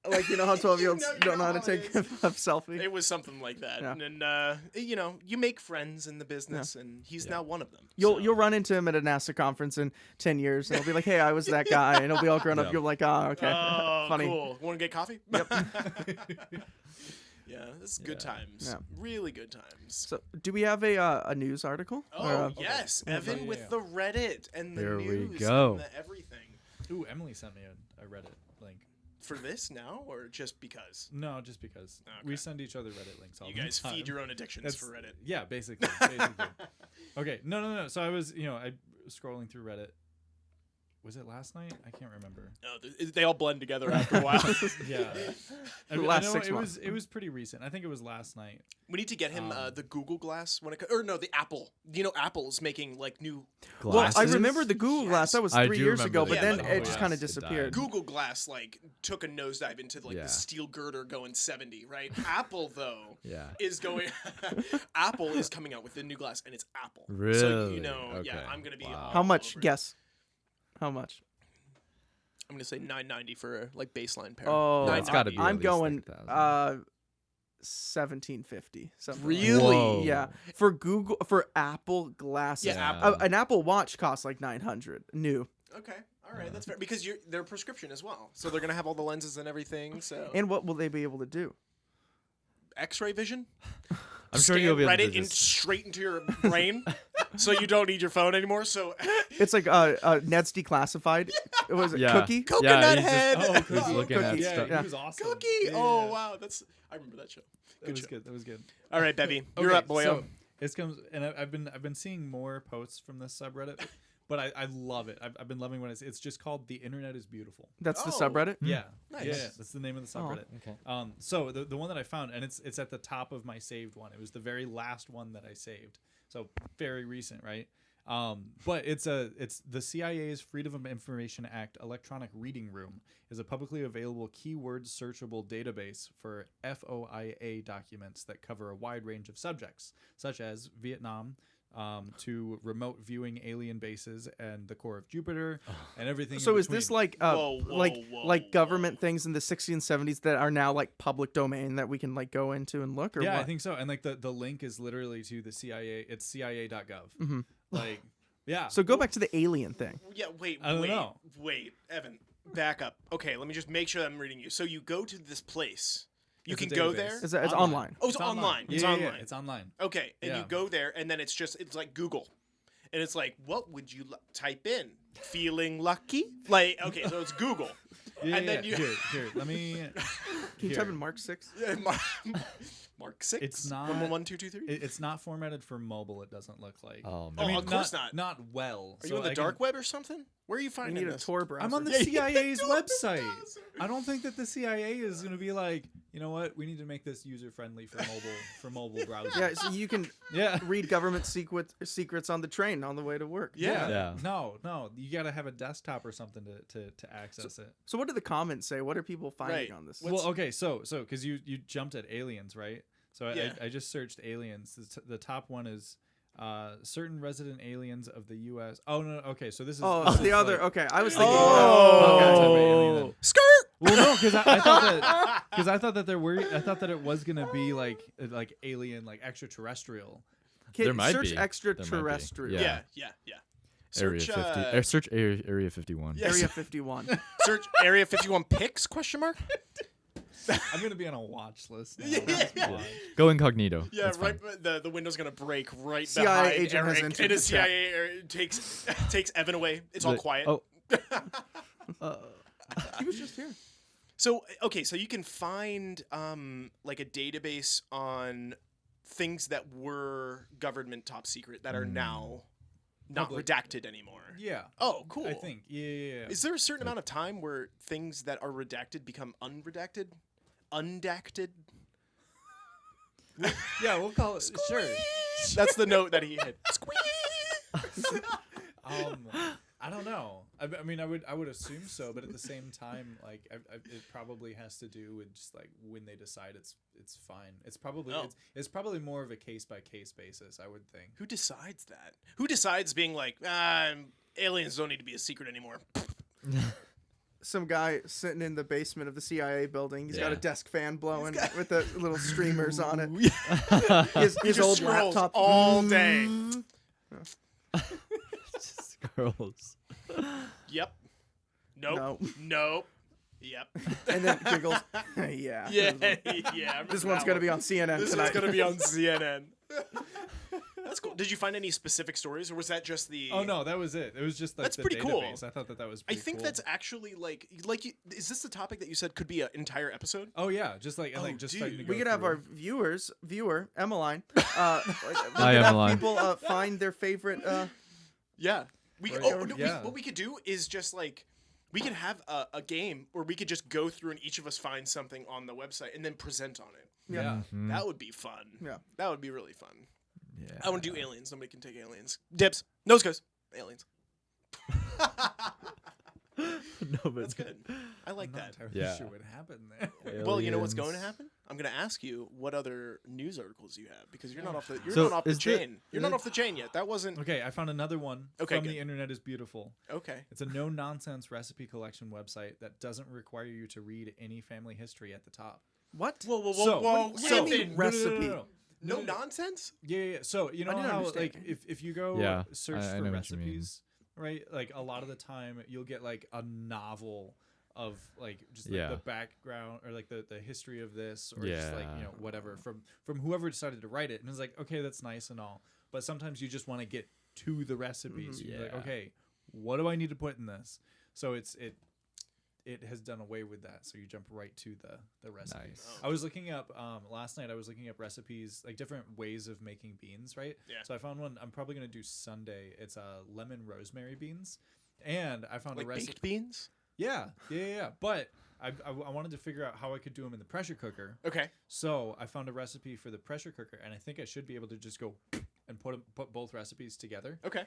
how 12-year-olds don't know how to take a selfie? It was something like that. Yeah. And you make friends in the business, and he's now one of them. You'll run into him at a NASA conference in 10 years, and he'll be like, "Hey, I was that guy," and he'll be all grown up. You're like, "Oh, okay, funny." Cool. Want to get coffee? Yep. Yeah, this is good times. Yeah. Really good times. So, do we have a news article? Oh, yes. Evan with the Reddit and the news we go. and the everything. Ooh, Emily sent me a Reddit link. For this now, or just because? No, just because. Okay. We send each other Reddit links all the time. You guys feed your own addictions for Reddit. Yeah, basically. Okay, no. So I was, I was scrolling through Reddit, Was it last night? I can't remember. No, they all blend together after a while. Yeah, I last know 6 it months. was pretty recent. I think it was last night. We need to get him the Google Glass or no, the Apple. You know, Apple's making like new. Well, I Glasses? remember the Google Glass. That was I 3 do years remember ago, that. but Yeah, then but- it oh, just yes, kind of it disappeared. died. Google Glass like took a nosedive into like Yeah. the steel girder going 70, right? Apple though Yeah. is going. Apple is coming out with the new glass, and it's Apple. So Really? you know, yeah, Okay. I'm gonna be. Wow. all How much? over it. Guess. How much? I'm gonna say $9.90 for like baseline pair. Oh, Yeah, it's gotta be at I'm least, going like, 1,000. $17.50. Something. Really? Whoa. Yeah, for Apple glasses. Yeah, Yeah. Apple. An Apple Watch costs like $900 new. Okay, all right, that's fair because they're prescription as well, so they're gonna have all the lenses and everything. So And what will they be able to do? X-ray vision. I'm sure you'll be able Read to it in just... straight into your brain, so you don't need your phone anymore. So It's like Ned's Declassified. It was Yeah. Cookie. Coconut he's just- head. Oh, He's Cookie. looking at Cookie. stuff. Yeah, he was awesome. Cookie. Yeah, Oh yeah. wow, I remember that show. That was show. good. That was good. All right, Bevy, you're Okay, up, boyo. So it comes, and I've been seeing more posts from this subreddit, but I love it. I've been loving what it's just called "The Internet is Beautiful." That's the Oh. subreddit. Yeah, Nice. yeah, that's the name of the subreddit. Okay. So the one that I found, and it's at the top of my saved one. It was the very last one that I saved, so very recent, right? But it's the CIA's Freedom of Information Act Electronic Reading Room is a publicly available keyword searchable database for FOIA documents that cover a wide range of subjects, such as Vietnam, to remote viewing alien bases and the core of Jupiter and everything. So in is this between. like Whoa, government things in the 60s and 70s that are now like public domain that we can like go into and look, or Yeah, what? I think so. And like the link is literally to the CIA. It's CIA.gov. Mhm. Like, yeah. So go back to the alien thing. Yeah, wait, I don't know. wait, Evan, back up. Okay, let me just make sure I'm reading you. So you go to this place. You It's a can go database. there. It's online. Oh, it's online. Yeah, It's yeah, yeah, online. it's online. Okay, and Yeah. you go there, and then it's like Google, and it's like, what would you type in? Feeling lucky? Like, okay, so it's Google. Yeah, And yeah, then you- here. Let me. Can you Here. type in Mark 6? Mark 6. It's not- 11223. It's not formatted for mobile. It doesn't look like. Oh, Oh, man. of course not. Not well. Are So you on the I dark can- web or something? Where are you We finding need a this? Tor browser. I'm on the Yeah, CIA's Tor website. browser. I don't think that the CIA is going to be like, you know what? We need to make this user friendly for mobile browsers. Yeah, so you can Yeah. read government secrets on the train on the way to work. Yeah. Yeah. No. You got to have a desktop or something to access it. So what do the comments say? What are people finding Right. on this? What's- Well, okay, so because you jumped at aliens, right? So Yeah. I just searched aliens. The top one is certain resident aliens of the U.S. Oh no, okay. So this is Oh, this the is other. like- Okay, I was thinking. Oh. Okay, type of alien then. Skirt! Well, no, because I thought that there were. I thought that it was gonna be like alien, like extraterrestrial. Okay, There might search be. extraterrestrial. Yeah. Yeah. Area Search, 50. Search Area 51. Yeah. Area 51. Search Area 51 pics? Question mark. I'm gonna be on a watch list. Now. Yeah. Go incognito. Yeah, It's right. fine. The window's gonna break right CIA behind agent has Eric, entered and a the chat. CIA takes Evan away. It's all The- quiet. Oh, He was just here. So okay, so you can find like a database on things that were government top secret that are now not Public. redacted anymore. Yeah. Oh, cool. I think. Yeah. Is there a certain amount of time where things that are redacted become unredacted? Undacted? Yeah, we'll call it. Sure. That's the note that he hit. I don't know. I mean, I would assume so, but at the same time, like, it probably has to do with just like when they decide it's fine. It's probably Oh. it's probably more of a case by case basis, I would think. Who decides that? Who decides being like, aliens don't need to be a secret anymore? Some guy sitting in the basement of the CIA building. He's got a Yeah. desk fan blowing with the little streamers on it. He His just old scrolls laptop all day. girls. Yep. Nope. No. Nope. Yep. And then giggles. Yeah. Yeah. Yeah. This one's gonna be on CNN This tonight. one's gonna be on CNN. That's cool. Did you find any specific stories, or was that just the? Oh no, that was it. It was just like That's the pretty cool. database. I thought that was. I Pretty think cool. that's actually like you, is this the topic that you said could be an entire episode? Oh yeah, just like and Oh, like just dude. starting to We go could have through. our viewer Emmeline. We could Hi, have Emmeline. people find their favorite. Yeah. What we could do is just like we could have a game where we could just go through and each of us find something on the website and then present on it. Yeah. That would be fun. Yeah. That would be really fun. Yeah. I want to do aliens. Somebody can take aliens. Dibs. Nose goes. Aliens. No, but That's good. I like I'm that. not entirely Yeah. sure what happened there. Well, you know what's going to Aliens. happen? I'm going to ask you what other news articles you have because you're not off the So not off the is chain. You're not off the chain yet. That wasn't Okay, I found another one Okay, from good. The Internet is Beautiful. okay. It's a no-nonsense recipe collection website that doesn't require you to read any family history at the top. What? Whoa, So- whoa. What do you mean recipe? No nonsense. Yeah. So you know didn't how understand. like if you go Yeah, search I for know what you mean. recipes, right? Like a lot of the time you'll get like a novel of like just like Yeah. the background or like the history of this or just like Yeah. whatever from whoever decided to write it. And it's like, okay, that's nice and all, but sometimes you just want to get to the recipes. You're like, Yeah. okay, what do I need to put in this? So it has done away with that, so you jump right to the recipe. Nice. I was looking up last night. I was looking up recipes, like different ways of making beans, right? Yeah. So I found one. I'm probably gonna do Sunday. It's lemon rosemary beans, and I found Like a recipe. baked beans. Yeah. But I wanted to figure out how I could do them in the pressure cooker. Okay. So I found a recipe for the pressure cooker, and I think I should be able to just go and put both recipes together. Okay.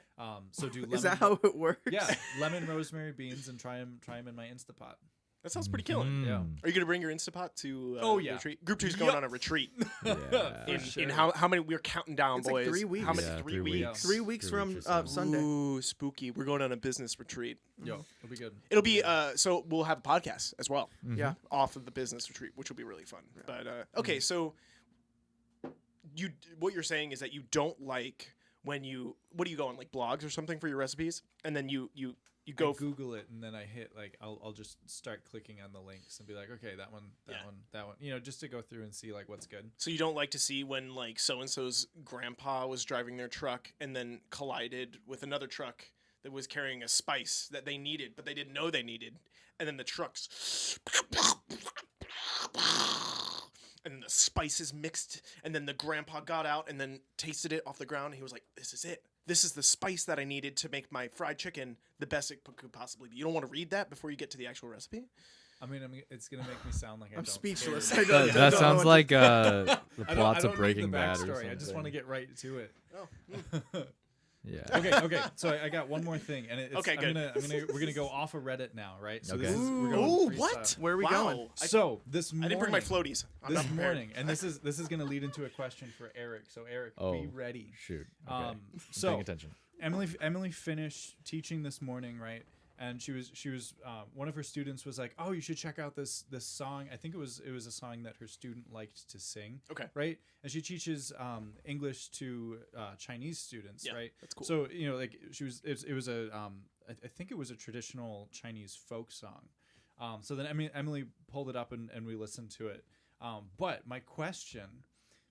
So do lemon, Is that how it works? yeah, lemon rosemary beans, and try them in my Instapot. That sounds pretty killing. Yeah. Are you gonna bring your Instapot to? Oh, yeah. Retreat? Group 2's going Yup. on a retreat. Yeah. in, sure. in how many? We're counting down, It's like boys. 3 weeks. How many? Yeah, 3 3 weeks. weeks. 3 weeks 3 from weeks or so. Sunday. Ooh, spooky. We're going on a business retreat. Yo, it'll be good. It'll be so we'll have a podcast as well Yeah. off of the business retreat, which will be really fun. But okay, so what you're saying is that you don't like when you what are you going like blogs or something for your recipes, and then you go I Google it and then I hit like I'll just start clicking on the links and be like, okay, that one, you know, just to go through and see like what's good. So you don't like to see when like so and so's grandpa was driving their truck and then collided with another truck that was carrying a spice that they needed, but they didn't know they needed, and then the trucks. And then the spices mixed, and then the grandpa got out and then tasted it off the ground. And he was like, "This is it. This is the spice that I needed to make my fried chicken the best it could possibly be." You don't want to read that before you get to the actual recipe? I mean, it's gonna make me sound like I I'm don't speechless. care. I don't- That don't know sounds what to- like the I don't plots need of Breaking the Bad or backstory. something. I just want to get right to it. Oh, Yeah. Okay. So I got one more thing, and it's Okay, good. we're gonna go off of Reddit now, right? So Okay. this is, we're going Ooh, freestyle. what? Where are we Wow. going? So this I morning, didn't bring my floaties. I'm this not prepared. morning, and this is gonna lead into a question for Eric. So Eric, Oh. be ready. Shoot. Okay. Um, I'm so paying attention. Emily finished teaching this morning, right? And she was one of her students was like, "Oh, you should check out this song." I think it was a song that her student liked to sing. Okay. Right, and she teaches English to Chinese students, Yeah, right? that's cool. So you know, like it was a I think it was a traditional Chinese folk song. So then Emily pulled it up and we listened to it. But my question,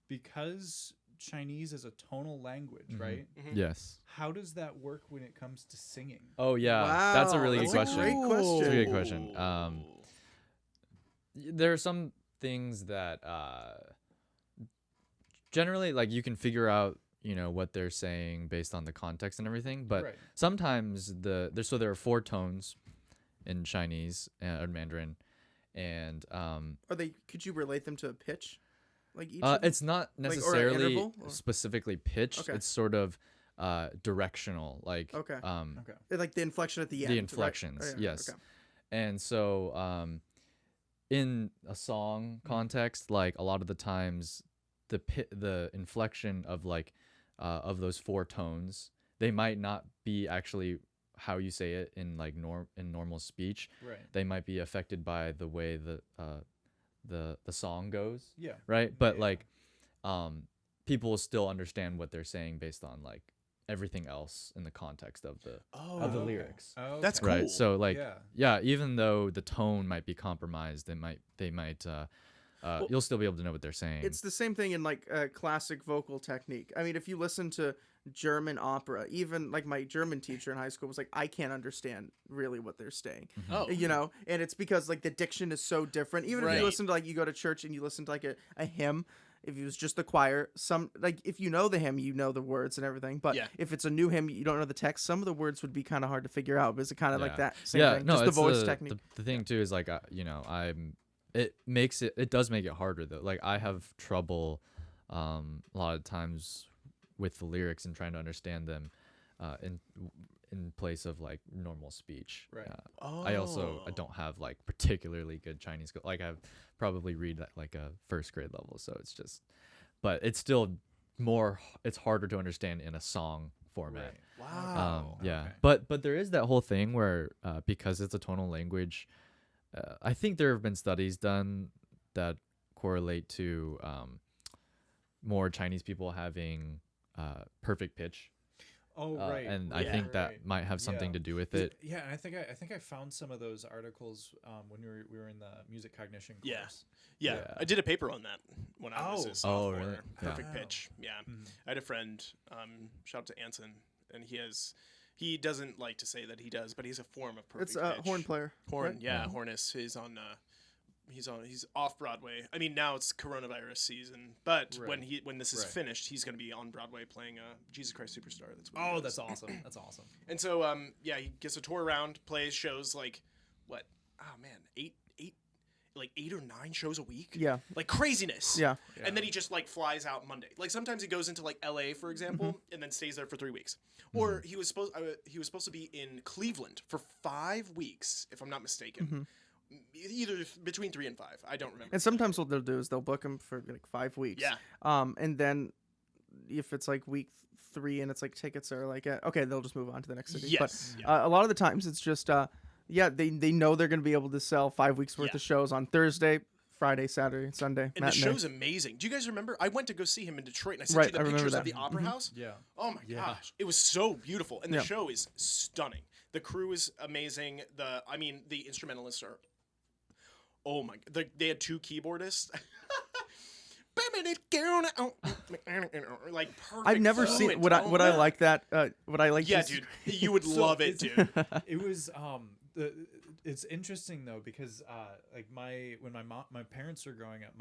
because Chinese is a tonal language, right? Yes. How does that work when it comes to singing? Oh yeah, Wow, that's a really that's good a question. great question. It's a good question. There are some things that generally like you can figure out, you know, what they're saying based on the context and everything, but Right. sometimes there are 4 tones in Chinese or Mandarin, and Are they? Could you relate them to a pitch? Like each. of them? it's not Like, or an necessarily interval, or- specifically pitched. Okay. It's sort of directional, like Okay. Okay. Like the inflection at the end. the right? inflections, Oh, yeah, yes. okay. And so in a song context, like a lot of the times the inflection of like of those 4 tones, they might not be actually how you say it in like in normal speech. Right. They might be affected by the way the song goes, Yeah. right? But Yeah. like people will still understand what they're saying based on like everything else in the context of the Oh, lyrics. Oh, That's okay. cool. Right. So like Yeah. yeah, even though the tone might be compromised, they might you'll still be able to know what they're saying. It's the same thing in like classic vocal technique. I mean, if you listen to German opera, even like my German teacher in high school was like, I can't understand really what they're saying. Oh, You know, and it's because like the diction is so different. Even if Right. you listen to like you go to church and you listen to like a hymn, If it was just the choir, some like if you know the hymn, you know the words and everything. But Yeah. if it's a new hymn, you don't know the text. Some of the words would be kind of hard to figure out. But is it kind of like that same thing? No, Just the it's voice technique. The thing too is like it does make it harder though. Like I have trouble a lot of times with the lyrics and trying to understand them in place of like normal speech. Right. I don't have like particularly good Chinese like I've probably read at like a first grade level, so it's just, but it's still it's harder to understand in a song format. Right. Wow. Yeah. Okay. But there is that whole thing where because it's a tonal language, I think there have been studies done that correlate to more Chinese people having perfect pitch. Oh, right. And I Yeah. think that might have something to do with it. Yeah, and I think I found some of those articles when we were in the music cognition course. Yeah. Yeah. I did a paper on that when I was a Oh, sophomore. really? Perfect Yeah. pitch. Yeah. Mhm. I had a friend, shout out to Anson, and he doesn't like to say that he does, but he's a form of perfect It's a pitch. horn player. Horn, right? yeah, Hornis. He's off Broadway. I mean, now it's coronavirus season, but Right. when this is Right. finished, he's going to be on Broadway playing Jesus Christ Superstar. That's what he Oh, does. that's awesome. That's awesome. And so he gets a tour around, plays shows like what? Oh man, eight or nine shows a week. Yeah. Like craziness. Yeah. And then he just like flies out Monday. Like sometimes he goes into like LA, for example, Mm-hmm. and then stays there for 3 weeks. Or he was supposed to be in Cleveland for 5 weeks, if I'm not mistaken. Either between 3 and 5. I don't remember. And sometimes what they'll do is they'll book him for like 5 weeks. Yeah. And then if it's like week 3 and it's like tickets are like okay, they'll just move on to the next city. Yes. But a lot of the times it's just they know they're going to be able to sell 5 weeks worth Yeah. of shows on Thursday, Friday, Saturday, Sunday. And matinee. the show's amazing. Do you guys remember? I went to go see him in Detroit, and I sent Right, you the I remember pictures that. of the Opera House. Yeah. Oh my Yeah. gosh, it was so beautiful, and the Yeah. show is stunning. The crew is amazing. The instrumentalists are. Oh my! They had 2 keyboardists. Like perfect. I've never flow seen and would I tone. like that would I like Yeah, this? dude, you would So love it, dude. It was it's interesting though because like when my parents were growing up,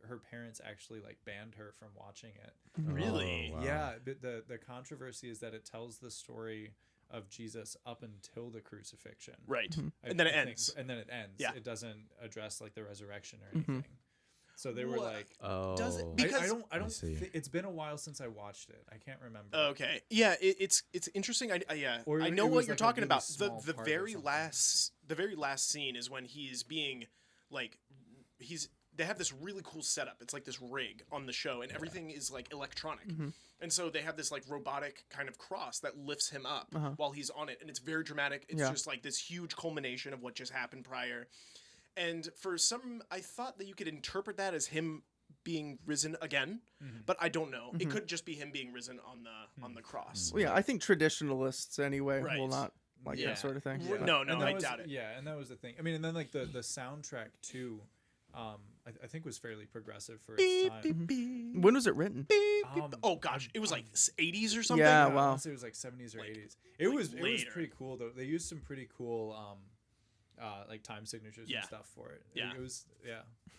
her parents actually like banned her from watching it. Really? Oh, wow. Yeah, but the controversy is that it tells the story of Jesus up until the crucifixion. Right, I and then it think, ends. and then it ends. Yeah. It doesn't address like the resurrection or anything. So they were What? like, Oh. Does it- I Because- don't. see. It's been a while since I watched it. I can't remember. Okay. Yeah, it's interesting. Or I it know was what you're like a talking really about. small The part of very something. last scene is when he's being like they have this really cool setup. It's like this rig on the show and everything is like electronic. And so they have this like robotic kind of cross that lifts him up while he's on it, and it's very dramatic. It's Yeah. just like this huge culmination of what just happened prior. And for some I thought that you could interpret that as him being risen again, but I don't know. It could just be him being risen on the cross. Well, yeah, I think traditionalists anyway Right. will not like Yeah. that sort of thing. Yeah. But- No, And that I was- doubt it. Yeah, and that was the thing. I mean, and then like the soundtrack too, I think was fairly progressive for its time. When was it written? Oh gosh, it was like 80s or something. Yeah, I wow. wanna say it was like 70s or Like- 80s. It was later. pretty cool though. They used some pretty cool like time signatures Yeah. and stuff for it. Yeah. It was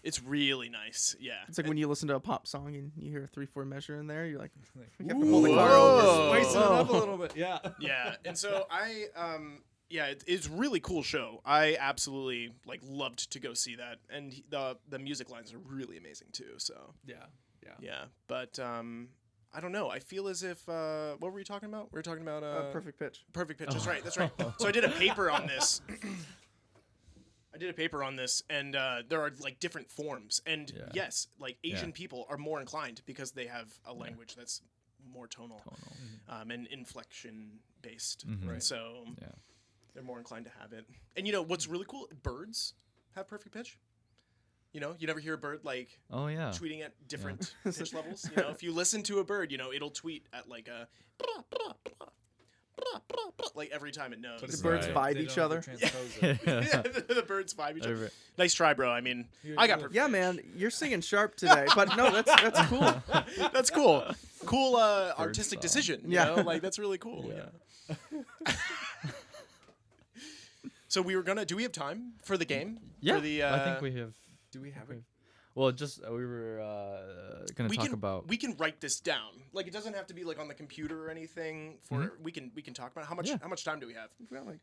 It's really nice. Yeah. It's like when you listen to a pop song and you hear a 3/4 measure in there, you're like, like, you have to pull the car over. Whoa. spicing it up a Whoa. little bit. Yeah. Yeah, and so it's a really cool show. I absolutely loved to go see that, and the music lines are really amazing too. So Yeah. but I don't know. I feel as if what were we talking about? We were talking about Perfect pitch. Perfect pitch. That's right. That's right. So I did a paper on this. And there are like different forms, and Yeah. yes, like Asian Yeah. people are more inclined because they have a language that's more tonal. And inflection based. Mhm. And so Yeah. they're more inclined to have it. And you know what's really cool? Birds have perfect pitch. You know, you never hear a bird like Oh yeah. tweeting at different pitch levels. You know, if you listen to a bird, you know, it'll tweet at like a like every time it knows. But The it's birds Right. vibe they each don't have other. to transpose it. Yeah, the birds vibe each other. Every- Nice try, bro. I mean, I got perfect Yeah, pitch. man, you're singing sharp today, but no, that's cool. That's cool. Cool artistic song. decision. You Yeah. know? Like that's really cool. Yeah. So we were gonna. Do we have time for the game? Yeah. For the, I think we have. Do we have it? Well, just we were gonna talk about. We can write this down. Like it doesn't have to be like on the computer or anything. For we can talk about it. How much time do we have? We've got like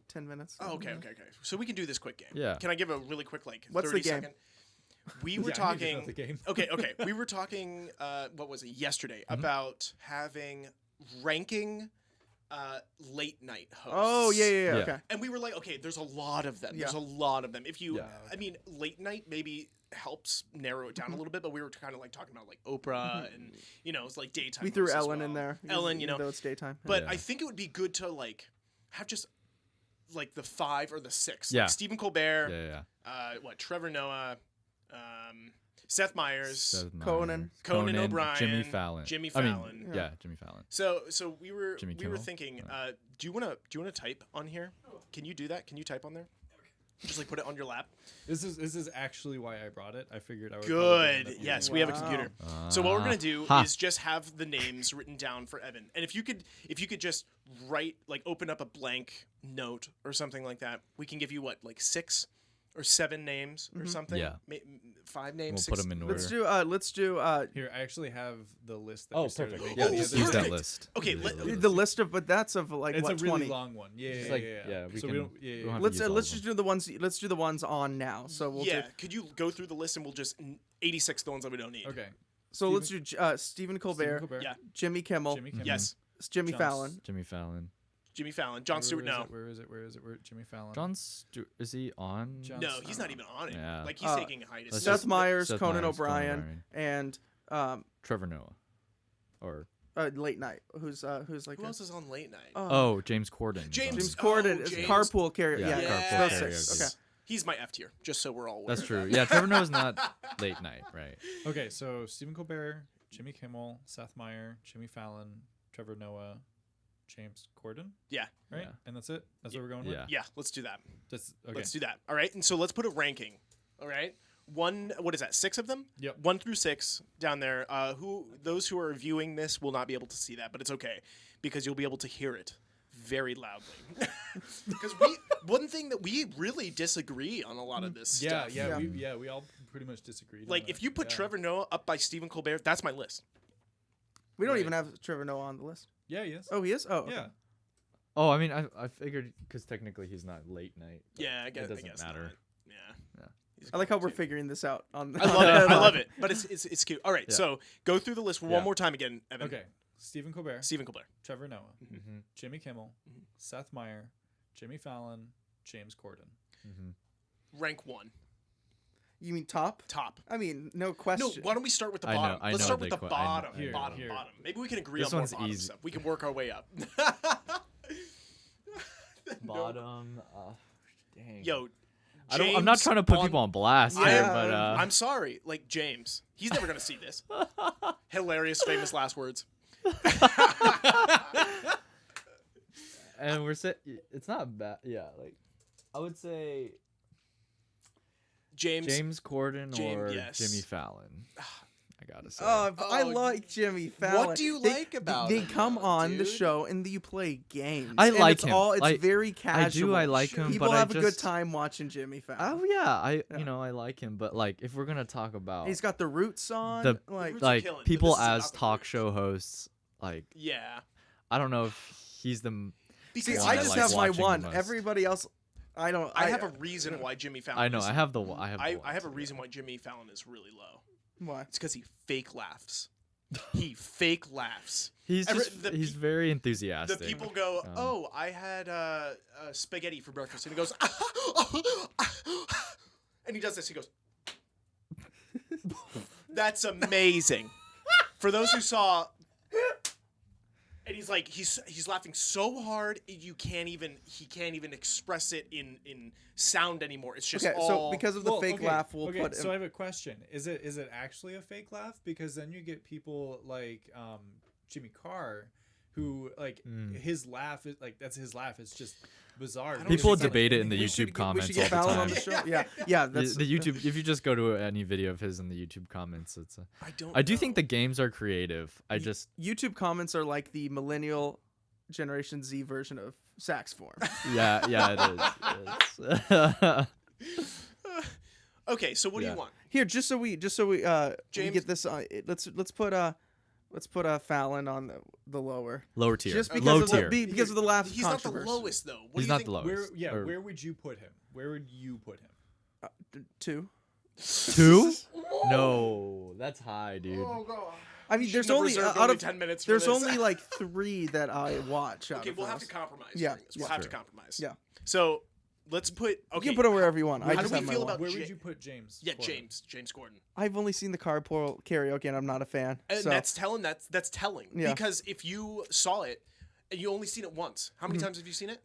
10 minutes. Oh, okay. So we can do this quick game. Yeah. Can I give a really quick like What's 30 the game? second? We were Yeah, I need to know talking. the game. Okay. We were talking. What was it yesterday about having ranking late night hosts. Oh yeah. Yeah. Okay. And we were like, okay, there's a lot of them. Yeah. There's a lot of them. If you, Yeah. I mean, late night maybe helps narrow it down a little bit, but we were kind of like talking about like Oprah and it's like daytime. We threw hosts as Ellen well. in there. Ellen, even though it's daytime. But Yeah. I think it would be good to like have just like the 5 or the 6. Yeah. Like Stephen Colbert. Yeah. Trevor Noah, Seth Meyers. Seth Conan. Conan O'Brien, Jimmy Fallon. Jimmy I mean, Fallon. yeah, Jimmy Fallon. So we were Jimmy we were Kimmel? thinking, do you wanna type on here? Can you do that? Can you type on there? Just like put it on your lap. This is actually why I brought it. I figured I would. probably end Good. up Yes, using we have a Wow. computer. So what we're gonna do Ha. is just have the names written down for Evan, and if you could just write like open up a blank note or something like that, we can give you what like 6 or 7 names or something. Yeah. 5 We'll names. put 6 them in order. Let's do Here, I actually have the list. That Oh, we started perfect. making Yeah, Oh, the just other use day. that perfect. list. Okay, Use let- that list. the list of, but that's of like It's what a really 20. long one. Yeah, Just yeah, like- yeah. yeah, we So can- we don't. Yeah, we yeah. don't have to Let's use all let's of just do the ones. Let's do the ones on now. So we'll yeah. do. Could you go through the list and we'll just 86 the ones that we don't need. Okay. So let's do Stephen Colbert, Stephen Colbert. Yeah. Jimmy Kimmel, Jimmy Kimmel. Yes. Jimmy John's- Fallon. Jimmy Fallon. Jimmy Fallon. Jon Stewart. No. Where is it? Jimmy Fallon. John Stewart, is he on? John- No, he's not even on it. Yeah. Like he's taking a hiatus. Let's Seth just- Meyers, Seth Conan Meyers, Conan O'Brien, O'Brien. and Trevor Noah. Or Late Night. Who's like Who a- else is on late night? oh, James Corden. is James- on. James Corden is James. carpool karaoke. Yeah, Yeah, carpool those karaoke. 6. Okay. He's my F tier, just so we're all aware. That's true. Yeah, Trevor Noah's not late night, right? Okay, so Stephen Colbert, Jimmy Kimmel, Seth Meyer, Jimmy Fallon, Trevor Noah, James Corden. Yeah. Right. Yeah. And that's it. That's what we're going with. Yeah. Yeah, let's do that. That's okay. Let's do that. All right. And so let's put a ranking. All right. What is that? 6 of them? Yep. 1 through 6 down there. Those who are viewing this will not be able to see that, but it's okay because you'll be able to hear it very loudly. Because one thing that we really disagree on a lot of this Yeah, stuff. yeah, we all pretty much disagreed. Like on if it. you put Yeah. Trevor Noah up by Stephen Colbert, that's my list. We don't Right. even have Trevor Noah on the list. Yeah, yes. Oh, he is. Oh, okay. yeah. Oh, I mean, I figured because technically he's not late night. but Yeah, I guess it doesn't I guess matter. not. Yeah. Yeah. He's I like how good we're too. figuring this out on. I love it. I love it. But it's cute. All right, Yeah. so go through the list one Yeah. more time again, Evan. Okay. Stephen Colbert, Stephen Colbert. Trevor Noah, Mm-hmm. Jimmy Kimmel, Mhm. Seth Meyer, Jimmy Fallon, James Corden. Mm-hmm. Rank 1. You mean top? Top. I mean, no No, question. why don't we start with the I know- bottom? I Let's know start with the the que- I know- bottom. I know. Bottom. Here. Bottom. Maybe we can agree This on more one's bottom easy. stuff. We can work our way up. Bottom. Dang. Yo, I'm not James trying to put on- people on blast here, Yeah, but I'm sorry. Like James. He's never going to see this. Hilarious, famous last words. and we're it's not bad. Yeah, like I would say James Corden or yes. Jimmy Fallon. I gotta say. I Oh, like Jimmy Fallon. what do you They- like about They him, come though, on the dude? show and you play games. I And like it's him. It's Like, very casual. I like him, People but have I a just, good time watching Jimmy Fallon. Oh yeah, Yeah. I like him, but like if we're gonna talk about He's got the roots on. The- like Roots are like killing, but people this is as about the talk roots. show hosts, like Yeah. I don't know if he's the. see, Because one I I just like have my watching the one. most. Everybody else, I don't. I have a reason why Jimmy Fallon I know. is- I have the. I have. I have a reason why Jimmy Fallon is really low. Why? It's because he fake laughs. He fake laughs. He's Every- just. the He's pe- very The enthusiastic. people go, Um, "Oh, I had spaghetti for breakfast," and he goes, and he does this. He goes, "That's amazing." For those who saw, and he's like, he's laughing so hard he can't even express it in sound anymore. It's just Okay, all. so because of the Well, fake okay, laugh, we'll okay, put. So I have a question. Is it actually a fake laugh? Because then you get people like Jimmy Carr, who like his laugh is like that's his laugh. It's just bizarre. don't People think it's debate it in we the should YouTube get- comments We should get all the Fallon on time. the show. Yeah, yeah. The, That's the YouTube. If you just go to any video of his in the YouTube comments, it's. I do think know. the games are creative. I just. YouTube comments are like the millennial Generation Z version of sax form. Yeah, it is. Okay, so what do Yeah. you want? Here, just so we we James- get this. Let's put Fallon on the lower. Lower tier. Just because Low of tier. because of the laugh He's not the controversy. lowest though. What He's do you not think? the lowest. Where would you put him? Where would you put him? 2. 2? No, that's high, dude. Oh god. I mean, there's Shouldn't have only reserved out only of 10 minutes for there's this. only like 3 that I watch. Out Okay, of we'll have those. to compromise. Yeah, during this. We'll yeah. have to Sure. compromise. Yeah. So let's put. You Okay. can put it wherever you want. I How just do we have my feel one. about Where Ja- would you put James? Yeah, Corden? James Gordon. I've only seen the carpool karaoke, and I'm not a fan. And so that's telling. That's telling. Yeah. Because if you saw it and you only seen it once, how many times have you seen it?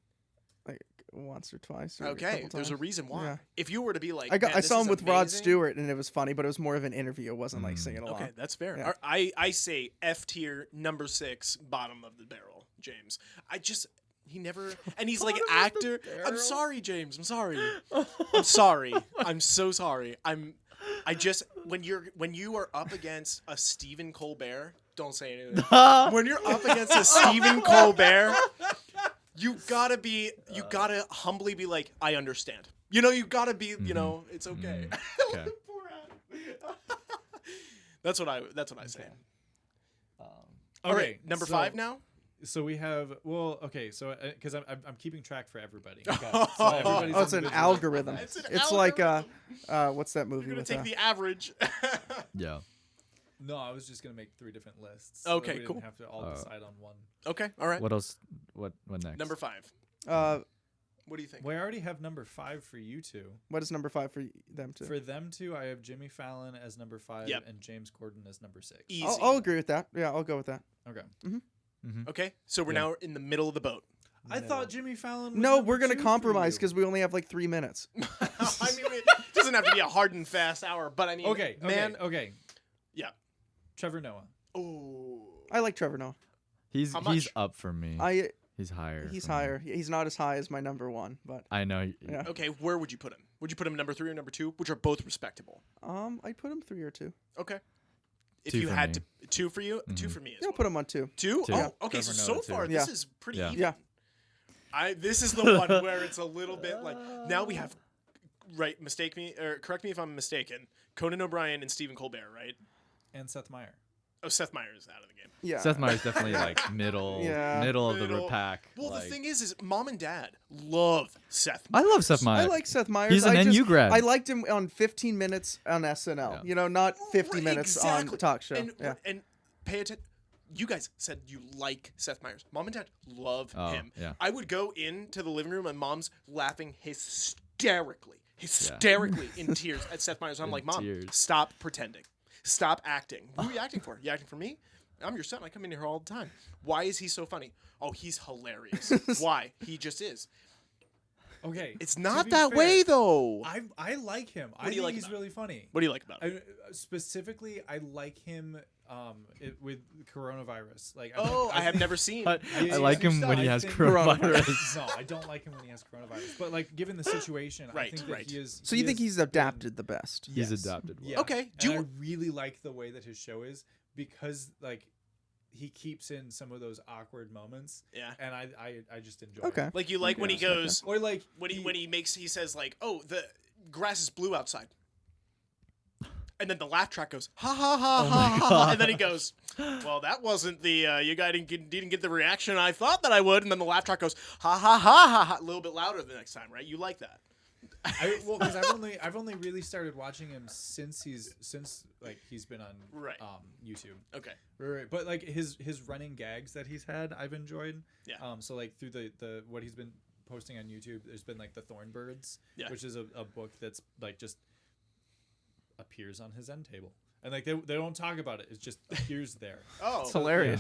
like once or twice. Or Okay, a couple there's a times. reason why. Yeah. If you were to be like, I "Man, this saw is him with Rod amazing," Stewart, and it was funny, but it was more of an interview. It wasn't like singing along. Okay, that's fair. Yeah. I say F tier, number 6, bottom of the barrel, James. He never, and he's like actor. I'm sorry, James. I'm sorry. I'm sorry. I'm so sorry. When you are up against a Stephen Colbert, don't say anything. When you're up against a Stephen Colbert, you gotta humbly be like, I understand. You gotta be, it's okay. Okay. Poor Adam. That's what I say. All right, number 5 now. So we have so because I'm keeping track for everybody. Oh, it's an algorithm. It's an It's algorithm. like what's that movie You're gonna with? take the average. Yeah. No, I was just gonna make 3 different lists. Okay, we didn't cool. have to all decide on one. Okay, all right. What else? What next? Number 5. What do you think? Well, I already have number 5 for you two. What is number 5 for them two? For them two, I have Jimmy Fallon as number 5 Yep. and James Corden as number 6. Easy. I'll agree with that. Yeah, I'll go with that. Okay. Okay, so we're now in the middle of the boat. I thought Jimmy Fallon. Was No, number we're gonna 2 for compromise you. because we only have like 3 minutes. I mean, it doesn't have to be a hard and fast hour, but I mean, Okay, man. okay. Yeah. Trevor Noah. Oh. I like Trevor Noah. He's How much? up for me. He's higher. He's for me. higher. He's not as high as my number 1, but I know. yeah. Okay, where would you put him? Would you put him number 3 or number 2, which are both respectable? I'd put him 3 or 2. Okay. If 2 you for had me. to 2 for you, 2 for me as Yeah, I'll well. put him on 2. 2? Two. Oh, okay. Trevor So Noah, far, too. this Yeah. is pretty Yeah. even. Yeah. This is the one where it's a little bit like now we have correct me if I'm mistaken. Conan O'Brien and Stephen Colbert, right? And Seth Meyer. Oh, Seth Meyers is out of the game. Yeah. Seth Meyers definitely like middle of the Middle. pack. Well, like, the thing is mom and dad love Seth. I love Seth I Meyers. like Seth Meyers. He's an NU grad. I liked him on 15 minutes on SNL. Yeah. Not 50 Right, minutes exactly. on the talk show. And, yeah. and pay attention. You guys said you like Seth Meyers. Mom and dad love Oh, him. yeah. I would go into the living room and mom's laughing hysterically in tears at Seth Meyers. I'm In like, Mom, tears. stop pretending. Stop acting. Who are you acting for? You acting for me? I'm your son. I come in here all the time. Why is he so funny? Oh, he's hilarious. Why? He just is. Okay. It's to not be that fair, way, though. I like him. I do you think like he's about really funny. What do you like about him? Specifically, I like him with coronavirus. Like, I have never seen. But Yeah, I like him when he has coronavirus. No, I don't like him when he has coronavirus. But like, given the situation, I Right, think that right. he is. So you think he's adapted the best? He's adapted well. Yeah. Okay, And I really like the way that his show is because like he keeps in some of those awkward moments. Yeah. And I just enjoy. Okay. It. Like you like when he goes Or like when he says like, "Oh, the grass is blue outside." And then the laugh track goes, ha ha ha ha ha, and then he goes, "Well, that wasn't the you guys didn't get the reaction I thought that I would." And then the laugh track goes, ha ha ha ha ha, a little bit louder the next time, right? You like that? because I've only really started watching him since he's been on Right. YouTube. Okay. Right. But like his running gags that he's had, I've enjoyed. Yeah. So like through the what he's been posting on YouTube, there's been like the Thornbirds, which is a book that's like just appears on his end table. And like they don't talk about it. It just appears there. Oh, It's hilarious.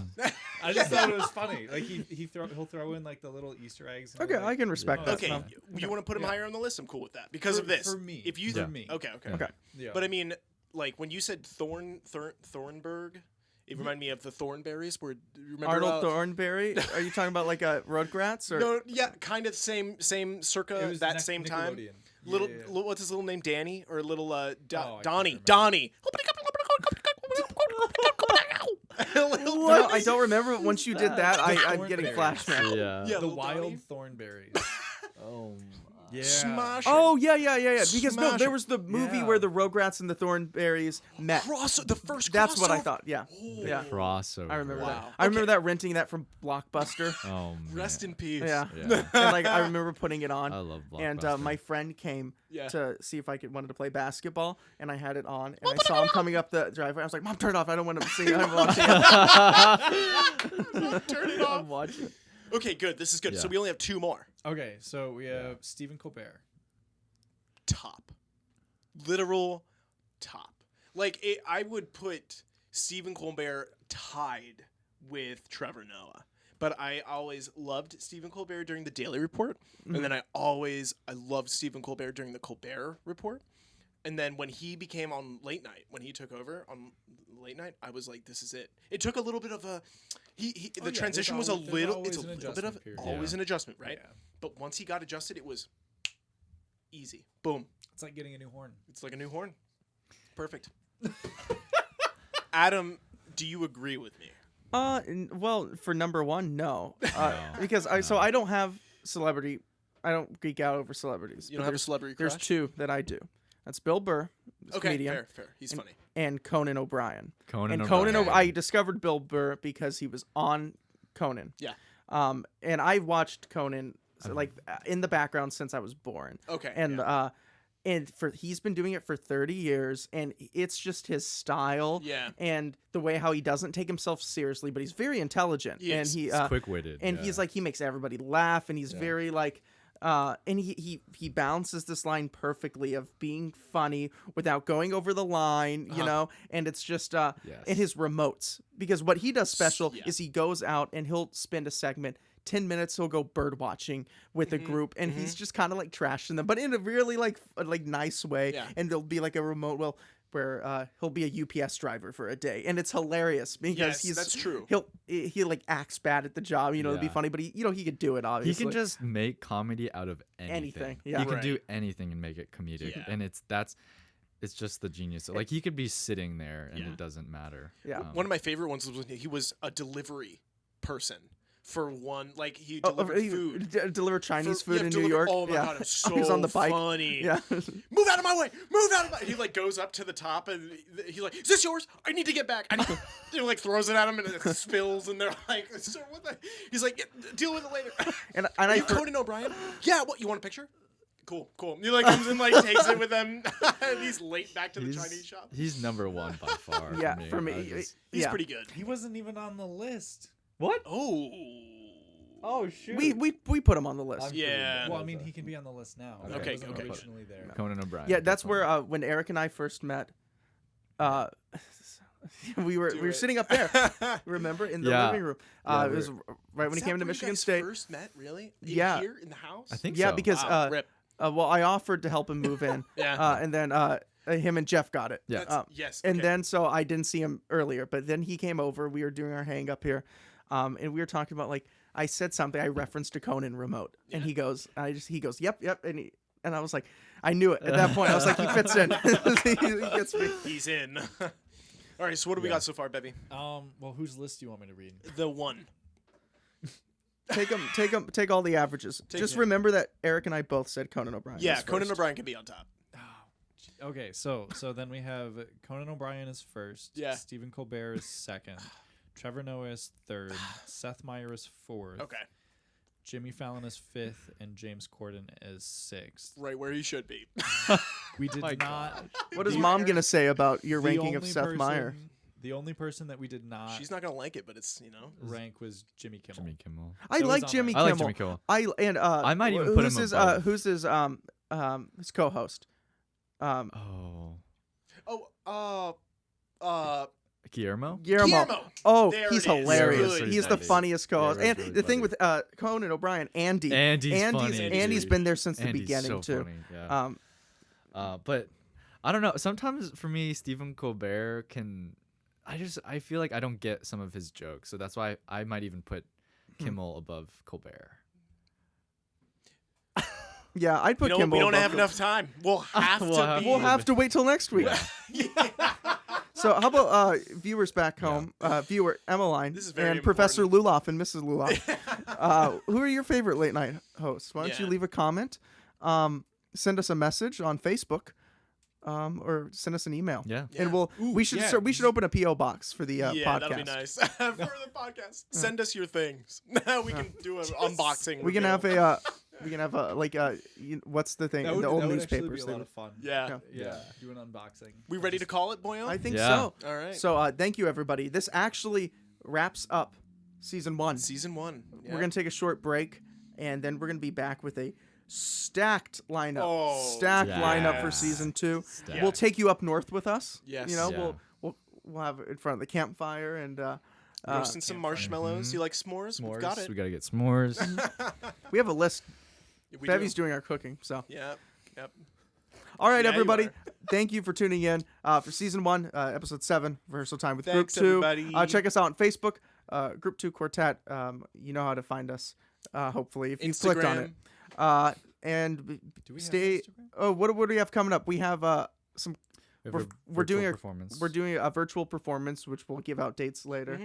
I just thought it was funny. Like he'll throw in like the little Easter eggs. And Okay, like, I can respect that. okay. So. You want to put him Yeah. higher on the list? I'm cool with that because For- of this. for me. If you For me. okay. Okay. Yeah. But I mean, like when you said Thornburg, it reminded me of the Thornberries. Where remember Arnold Thornberry? Are you talking about like a Rugrats or? No, yeah, kind of same It circa was that same time. Nickelodeon. Little, Yeah. what's his little name? Danny or little I can't Donnie? remember. Donnie. No, I don't remember. But once you did that, I'm getting Thornberry. flashbacks. Yeah. Yeah, The little Wild Donnie. Thornberries. Oh. Yeah. Smash. Oh yeah. Because no, Smash there it. was the movie Yeah. where the Rugrats and the Thornberries met. The first. That's what I crossover. thought. Yeah, Oh. yeah. Crossover. I remember that. Wow. I remember Okay. that renting that from Blockbuster. Oh man. Rest in peace. Yeah. Yeah. And like I remember putting it on. I love And Blockbuster. my friend came Yeah. to see if I wanted to play basketball, and I had it on, and I saw him coming up the driveway. I was like, "Mom, turn it off! I don't want to see it. I'm watching it. Turn it I'm off. watching." Okay, good. This is good. So Yeah. we only have 2 more. Okay, so we have Stephen Colbert. Top. Literal top. Like, I would put Stephen Colbert tied with Trevor Noah. But I always loved Stephen Colbert during the Daily Report. Mm-hmm. And then I loved Stephen Colbert during the Colbert Report. And then when he became on late night, when he took over on late night, I was like, this is it. It took a little bit of a the transition was there's a little always it's a an little bit of adjustment period. always Yeah. an adjustment, right? Yeah. But once he got adjusted, it was easy. Boom. It's like getting a new horn. It's like a new horn. Perfect. Adam, do you agree with me? Well, for number one, no, No. because I don't have celebrity. I don't geek out over celebrities. You but don't have a there's- celebrity There's crush? 2 that I do. That's Bill Burr, this Okay, comedian, fair. He's and, funny. and Conan O'Brien. Conan And O'Brien. I discovered Bill Burr because he was on Conan. Yeah. And I watched Conan in the background since I was born. Okay. And yeah. he's been doing it for 30 years, and it's just his style. Yeah. And the way how he doesn't take himself seriously, but he's very intelligent. He and is. he He's quick-witted. and yeah. he's like, he makes everybody laugh, and he's very like and he balances this line perfectly of being funny without going over the line, you know. And it's just and his remotes, because what he does special is he goes out and he'll spend a segment 10 minutes, he'll go bird watching with a group, and he's just kind of like trashing them, but in a really like nice way. Yeah. And there'll be like a remote where he'll be a UPS driver for a day, and it's hilarious because Yes, that's true. He like acts bad at the job, you know, to be Yeah. funny, but he could do it, He obviously. can just make comedy out of anything. Anything, yeah. He can Right. do anything and make it comedic, Yeah. and it's just the genius. Like he could be sitting there and Yeah. it doesn't matter. Yeah. One of my favorite ones was when he was a delivery person for one. Like, he delivered food. Deliver Chinese For- food yeah, in deliver- New York. Oh my yeah. god, it was so He's on the bike. funny. Yeah. Move out of my way! Move out of my. He like goes up to the top and he's like, "Is this yours? I need to get back." And he like throws it at him and it spills, and they're like, "Sir, what the?" He's like, "Yeah, "Deal with it later." and Are I you Conan O'Brien? Yeah. What? You want a picture? Cool. He like comes and like takes it with him, and he's late back to the Chinese shop. He's number one by far. Yeah, for me. He's yeah. pretty good. He wasn't even on the list. What? Oh. Oh shoot. we put him on the list. Yeah. Well, I mean, he can be on the list now. Okay, He wasn't okay. originally there. Conan O'Brien. Yeah, that's where when Eric and I first met, we were it. sitting up there. Remember, in the Yeah. living room. Yeah, it was right when Is he that came to where you Michigan guys State. First met, really? Yeah. Here in the house. I think Yeah, so. because Wow, rip. well, I offered to help him move in. Yeah. And then him and Jeff got it. Yeah. That's- yes. And okay. then so I didn't see him earlier, but then he came over. We were doing our hang up here, and we were talking about like I said something. I referenced to Conan remote, and he goes, yep, and I was like, I knew it at that point. I was like, he fits in. He gets me. He's in. All right. So what do we got so far, Bevy? Well, whose list do you want me to read? The one. Take all the averages. Just remember that Eric and I both said Conan O'Brien. Yeah, was Conan first. O'Brien can be on top. Okay, so then we have Conan O'Brien is first. Yeah. Stephen Colbert is second. Trevor Noah is third. Seth Meyer is fourth. Okay. Jimmy Fallon is fifth, and James Corden is sixth. Right where he should be. We did My not. What is the- Mom gonna say about your the ranking of only Seth Meyer? The only person that we did not She's not gonna like it, but it's rank was Jimmy Kimmel. Jimmy Kimmel. I So like it's on Jimmy my- I Kimmel. like Jimmy Kimmel. I might even put who's him his above. who's his co-host? Oh. Guillermo? Guillermo. Oh, There he's it is. hilarious. Good. He's the Nice. funniest co-host. Guillermo's And really the thing funny. with Conan O'Brien, Andy's funny, Andy's dude. been there since the Andy's beginning so too. funny, yeah. But I don't know. Sometimes for me, Stephen Colbert can. I feel like I don't get some of his jokes, so that's why I might even put Kimmel above Colbert. Yeah, I'd put You know, Kimmel. we don't above have him. enough time. We'll have to be. We'll have to wait till next week. So how about viewers back home, viewer Emmeline This is very and Professor Luloff and Mrs. Luloff? Who are your favorite late night hosts? Why don't you Yeah. leave a comment? send us a message on Facebook, or send us an email. Yeah. And Yeah. we should open a PO box for the Yeah, podcast. that'll be nice. For the podcast, send us your things. We can do an unboxing. We can have a what's the thing? That would, The old that would newspapers. actually be a lot of fun. Yeah. Yeah. Do an unboxing. We ready to call it, Boyo? I think Yeah. so. All right. So thank you, everybody. This actually wraps up season 1. Season 1. Yeah. We're gonna take a short break, and then we're gonna be back with a stacked lineup. Oh, Lineup for yes. season 2. Stacked. We'll take you up north with us. Yes. You know, Yeah. we'll have it in front of the campfire and roasting some marshmallows. You like s'mores? We've got it. We gotta get s'mores. we have a list. We Bevy's do. doing our cooking. So Yep. Yep. all right, Yeah, you everybody. are. Thank you for tuning in for season 1, episode 7, rehearsal time with Thanks, Group 2. everybody. Check us out on Facebook, Group 2 Quartet. You know how to find us. Hopefully, if you clicked on it. And Do we stay. have Instagram? Oh, what do we have coming up? We have some. We have We're- a we're doing virtual a- performance. We're doing a virtual performance, which we'll give out dates later.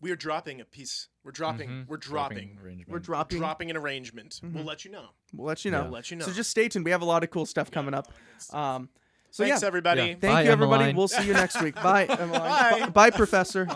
We are dropping a piece. We're dropping. We're dropping. arrangement. We're dropping. Dropping an arrangement. We'll let you know. We'll let you know. We'll let you know. So just stay tuned. We have a lot of cool stuff coming up. So Thanks, yeah. everybody. Yeah. Thank Bye, you, everybody. Emmeline. We'll see you next week. Bye, Emmeline. Bye. Bye, Professor.